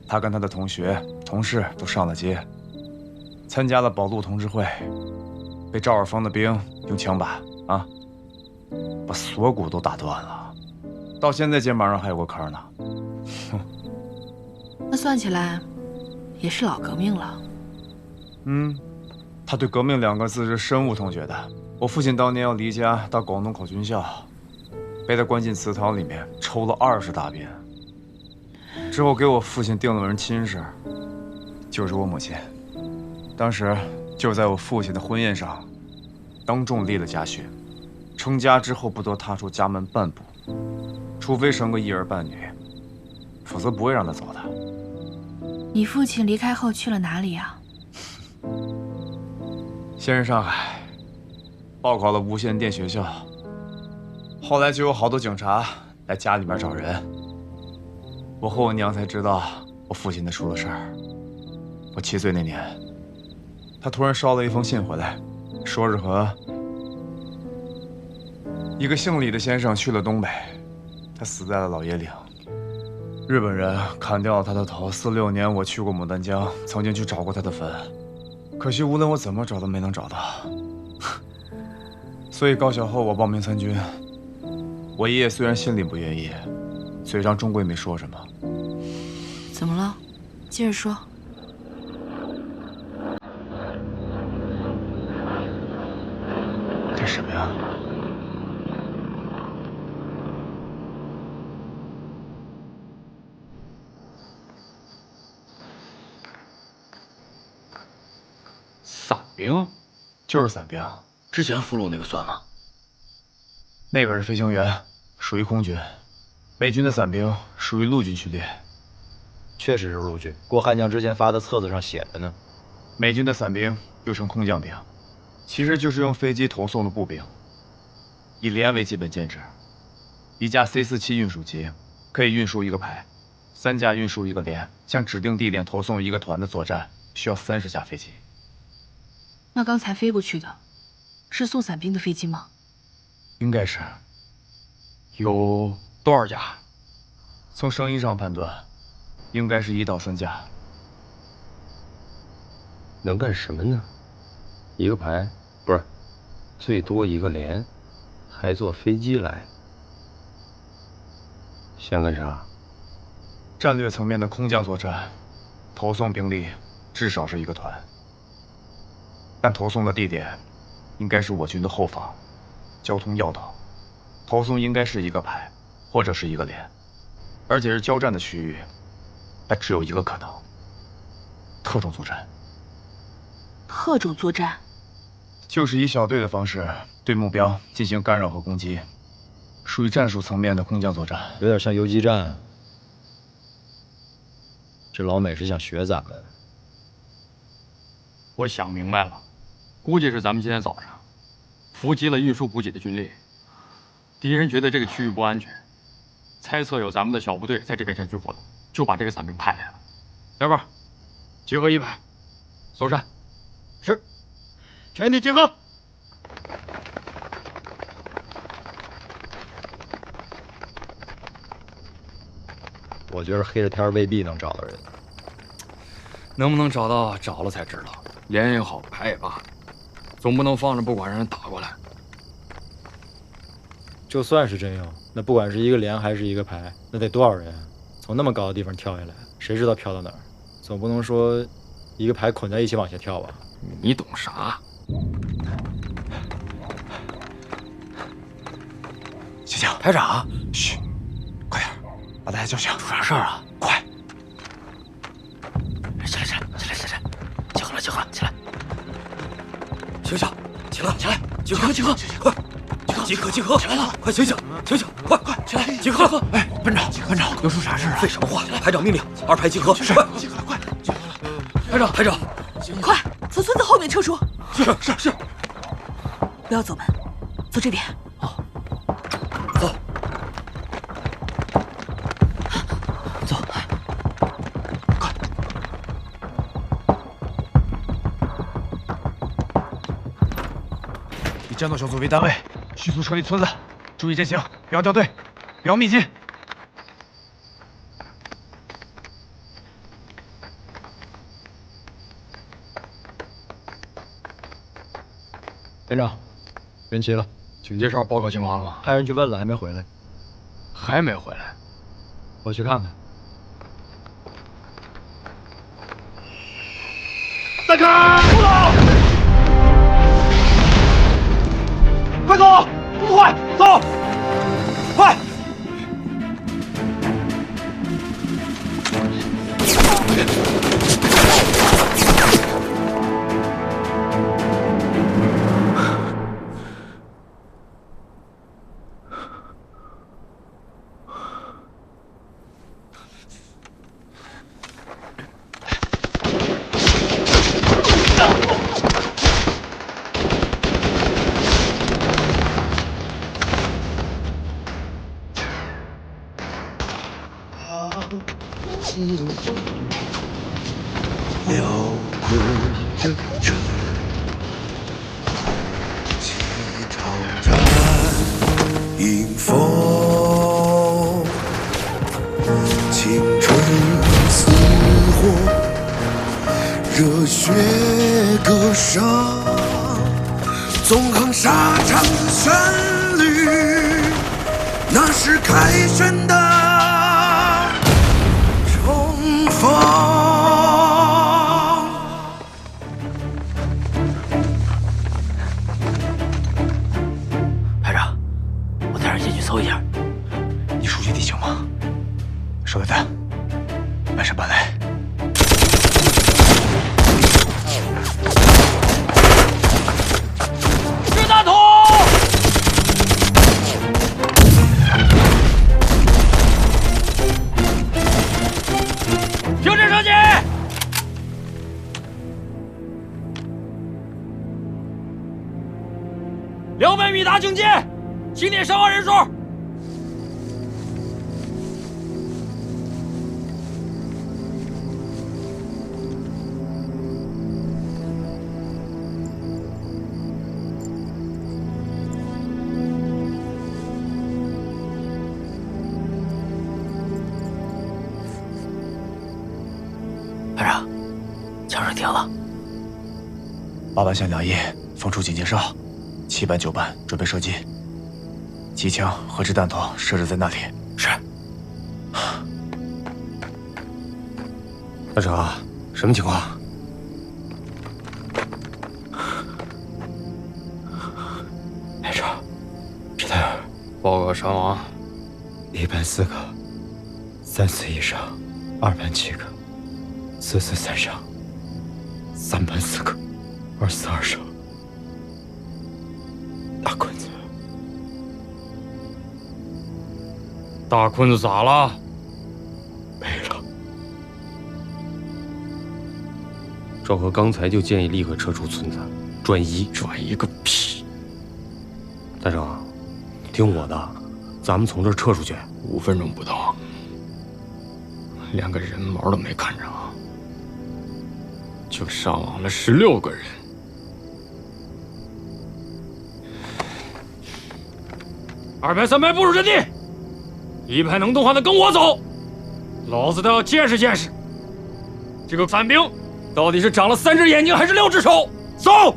H: 他跟他的同学、同事都上了街，参加了保路同志会，被赵尔丰的兵用枪把把锁骨都打断了，到现在肩膀上还有个坑呢。
L: 那算起来，也是老革命了。
H: 他对革命2个字是深恶痛绝的。我父亲当年要离家到广东考军校，被他关进祠堂里面抽了20大鞭，之后给我父亲定了门亲事，就是我母亲。当时就在我父亲的婚宴上，当众立了家训，成家之后不得踏出家门半步，除非生个1儿半女，否则不会让他走的。
L: 你父亲离开后去了哪里呀？
H: 先是上海，报考了无线电学校，后来就有好多警察来家里面找人。我和我娘才知道我父亲他出了事儿。我7岁那年，他突然捎了一封信回来，说是和一个姓李的先生去了东北，他死在了老爷岭。日本人砍掉了他的头。46年，我去过牡丹江，曾经去找过他的坟，可惜无论我怎么找都没能找到。所以高考后我报名参军。我爷爷虽然心里不愿意，嘴上终归没说什么。
L: 怎么了？接着说。
H: 这什么呀？
K: 伞兵？
H: 就是伞兵。
K: 之前俘虏那个算吗？
H: 那个是飞行员，属于空军。美军的伞兵属于陆军序列。
C: 确实是陆军，郭悍将之前发的册子上写着呢。
H: 美军的伞兵又称空降兵，其实就是用飞机投送的步兵，以连为基本建制。1架 C-47运输机可以运输1个排，3架运输1个连，向指定地点投送1个团的作战需要30架飞机。
L: 那刚才飞过去的，是送伞兵的飞机吗？
H: 应该是。
K: 有多少架？
H: 从声音上判断，应该是1到3架。
G: 能干什么呢？1个排，不是，最多1个连，还坐飞机来，想干啥？
H: 战略层面的空降作战，投送兵力至少是1个团，但投送的地点应该是我军的后方，交通要道，投送应该是1个排或者是1个连，而且是交战的区域，那只有1个可能：特种作战。
L: 特种作战
H: 就是以小队的方式对目标进行干扰和攻击，属于战术层面的空降作战，
C: 有点像游击战。这老美是想学咱们。
K: 我想明白了，估计是咱们今天早上伏击了运输补给的军力，敌人觉得这个区域不安全，猜测有咱们的小部队在这边前去活动，就把这个伞兵派来了。小宝，集合1排，搜山。是，全体集合。
C: 我觉得黑着天未必能找到人。
K: 能不能找到，找了才知道。连也好，排也罢，总不能放着不管让人打过来。
C: 就算是真有，那不管是1个连还是1个排，那得多少人？从那么高的地方跳下来，谁知道飘到哪儿？总不能说1个排捆在一起往下跳吧？
K: 你懂啥？
H: 醒醒，
J: 排长，
H: 嘘，快点，把大家叫醒。
J: 出啥事儿啊？
H: 快！
J: 起来！集合了！醒！起来！集合！快！集合！起来了！快醒！快！起来！集合！
P: 哎，班长，又出啥事啊？
J: 废什么话！排长命令，2排集合！快！排长，
L: 快从村子后面撤出！
H: 是。
L: 不要走门，走这边。
J: 走。
H: 快！以战斗小组为单位，迅速撤离村子，注意阵型，不要掉队，不要密集。
C: 连长，人齐了。
K: 警戒哨报告情况了吗？
C: 派人去问了，还没回来。
K: 还没回来，
C: 我去看看。
D: 散开！不走！快走！这么快，走！快！
R: 辽阔的城，起潮战迎风，青春似火，热血歌声，纵横沙场的旋律，那是凯旋的冲锋。
J: 搜一下，
H: 你熟悉地形吗？手榴弹，满山搬来。
A: 是大头！停止射击！200米达警戒，清点伤亡人数。
J: 排长，枪声停了。
H: 8班向2翼放出警戒哨，7班、9班准备射击。机枪和掷弹头设置在那里。
J: 是。
G: 大成，什么情况？
C: 排长，皮特尔，
K: 报告伤亡
C: ，1班4个，3死1伤，2班7个，4死3伤，3班4个，2死2伤。
K: 大坤子咋了？
C: 没了。
G: 赵和刚才就建议立刻撤出村子，转移。
K: 转移个屁！
G: 大成，听我的，咱们从这儿撤出去。
K: 5分钟不到，连个人毛都没看着，就伤亡了16个人。
A: 2排、3排部署阵地，1排能动换的跟我走，老子倒要见识见识，这个反兵到底是长了3只眼睛还是6只手？走！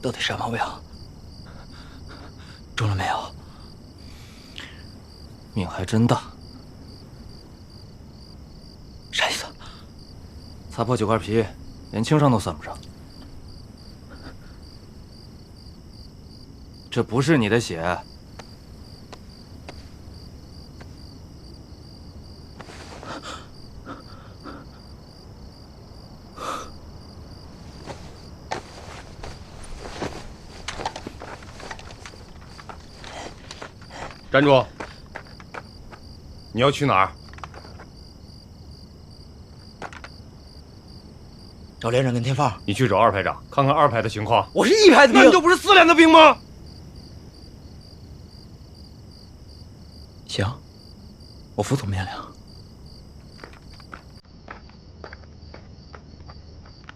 J: 到底什么病？中了没有？
D: 命还真大。
J: 啥意思？
D: 擦破9块皮，连轻伤都算不上。这不是你的血。
G: 站住！你要去哪儿？
J: 找连长跟天放。
G: 你去找2排长，看看2排的情况。
J: 我是1排的兵，
G: 那你就不是4连的兵吗？
J: 行，我服从命令。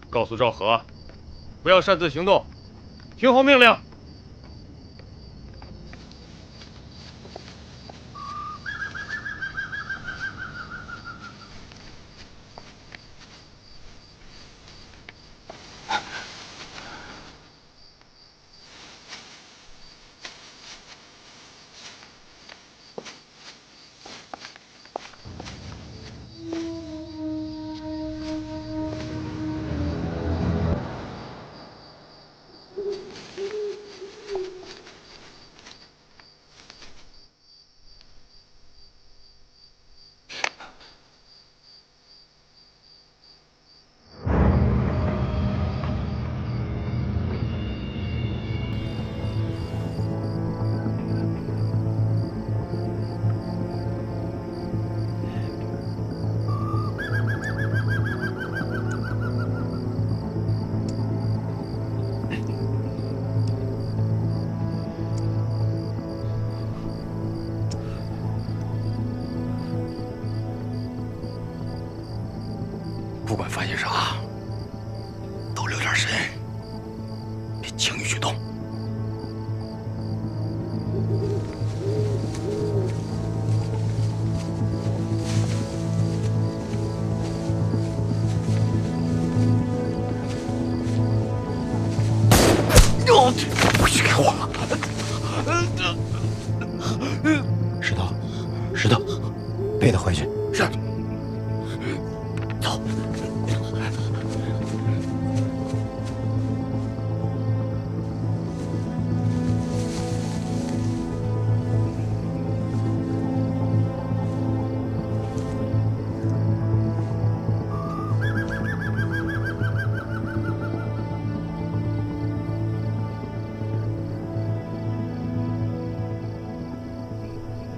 G: 告诉赵和，不要擅自行动，听候命令。
P: 不管发现啥，都留点神，别轻易举动。不许给我！
J: 石头，背他回去。
P: 是。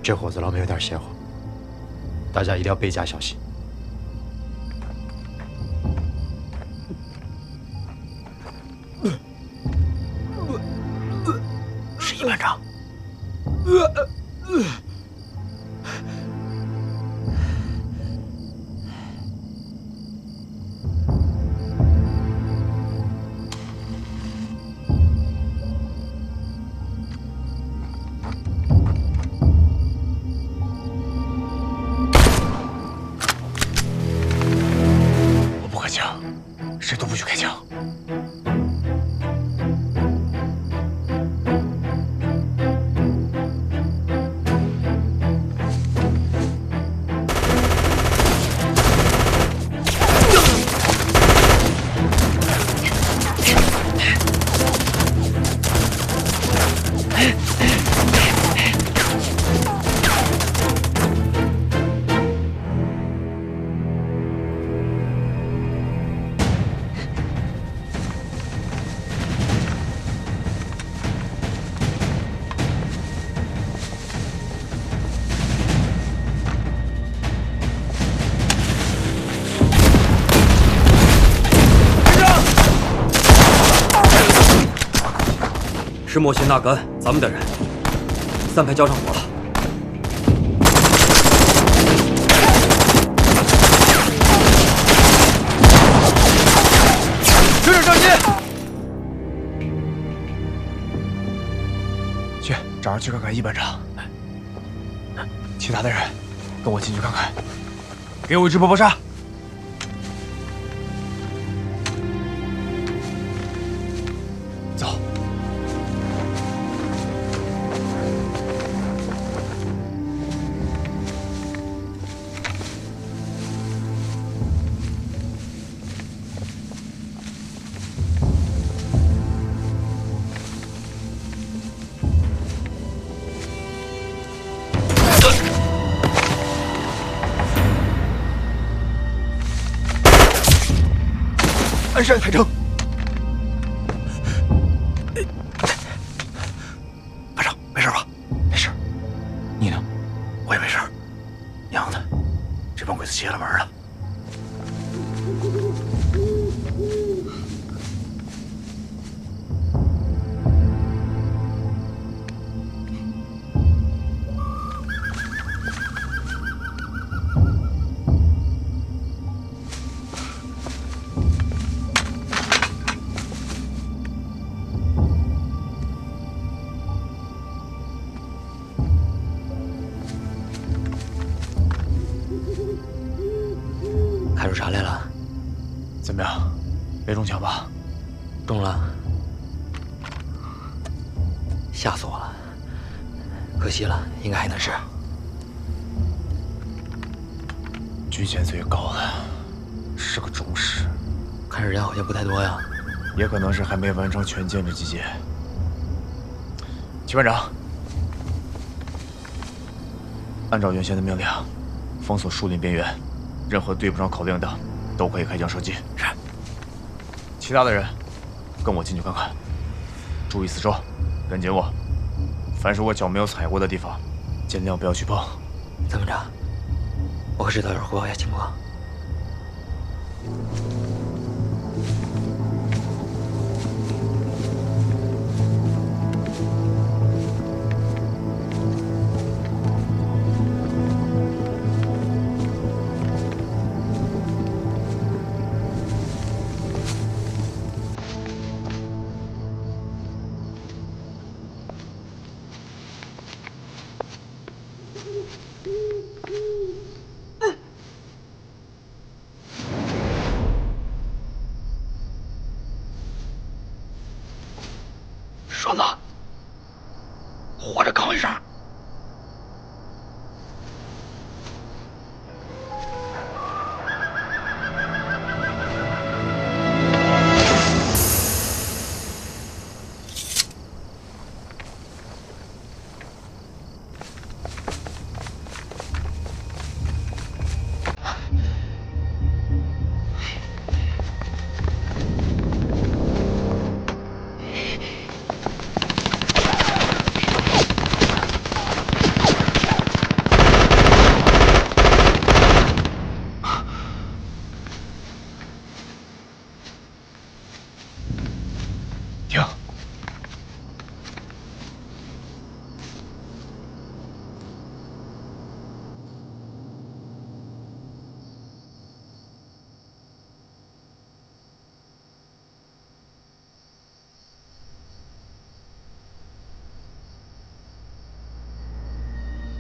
C: 这伙子老妹有点邪乎，大家一定要倍加小心。
J: 是一班长。
P: 谁都不许开枪！
D: 是莫辛纳甘，咱们的人。3排交上火了。
H: 使者上击！去，找人去看看一班长。其他的人，跟我进去看看。给我一支波波沙。
M: 鞍山海城。
P: 排长，没事吧？没事。你呢？我也没事。娘的，这帮鬼子邪了门了。
J: 看出啥来了？
H: 怎么样？没中枪吧？
J: 中了，吓死我了！可惜了，应该还能是。
H: 军衔最高的是个中士，
J: 看着人好像不太多呀。
H: 也可能是还没完成全建制集结。齐班长，按照原先的命令，封锁树林边缘。 任何对不上口令的，都可以开枪射击。是。其他的人，跟我进去看看，注意四周，跟紧我。凡是我脚没有踩过的地方，尽量不要去碰。
J: 参谋长，我和指导员汇报一下情况。
P: 栓子，活着岗位上。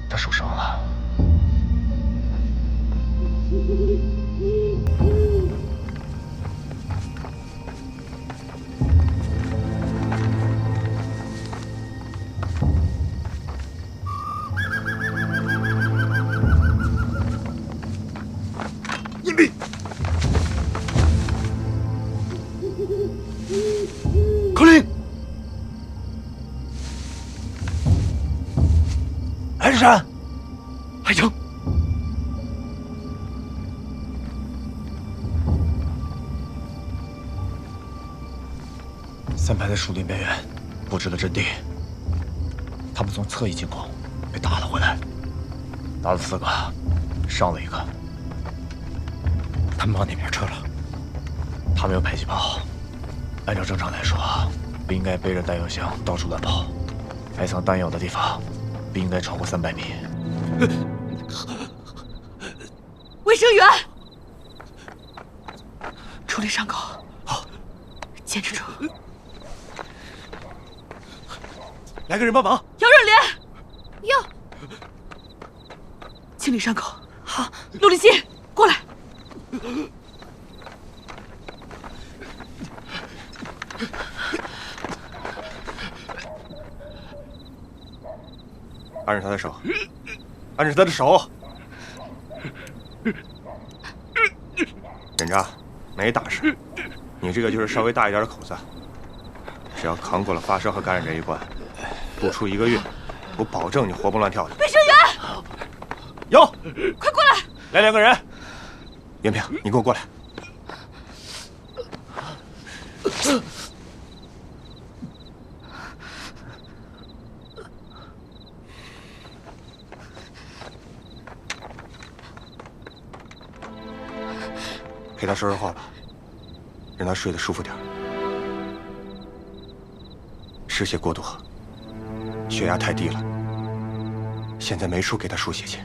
P: 他受伤了。
R: 隐蔽。口令。
P: 鞍山，
R: 海城，
H: 三排在树林边缘布置了阵地，他们从侧翼进攻，被打了回来，打了4个，伤了1个。
P: 他们往哪边撤了？
H: 他们有迫击炮，按照正常来说，不应该背着弹药箱到处乱跑，埋藏弹药的地方。 不应该超过300米。
L: 卫生员，处理伤口。好，坚持住。
O: 来个人帮忙。
L: 姚润莲，
Q: 哟，
L: 清理伤口。好，陆立新，过来。
M: 按着他的手，按着他的手，忍着，没大事。你这个就是稍微大一点的口子，只要扛过了发烧和感染这一关，不出1个月，我保证你活蹦乱跳的。
L: 卫生员，
M: 有，
L: 快过来！
M: 来2个人。袁平，你跟我过来。陪他说说话吧，让他睡得舒服点。失血过多，血压太低了，现在没处给他输血去。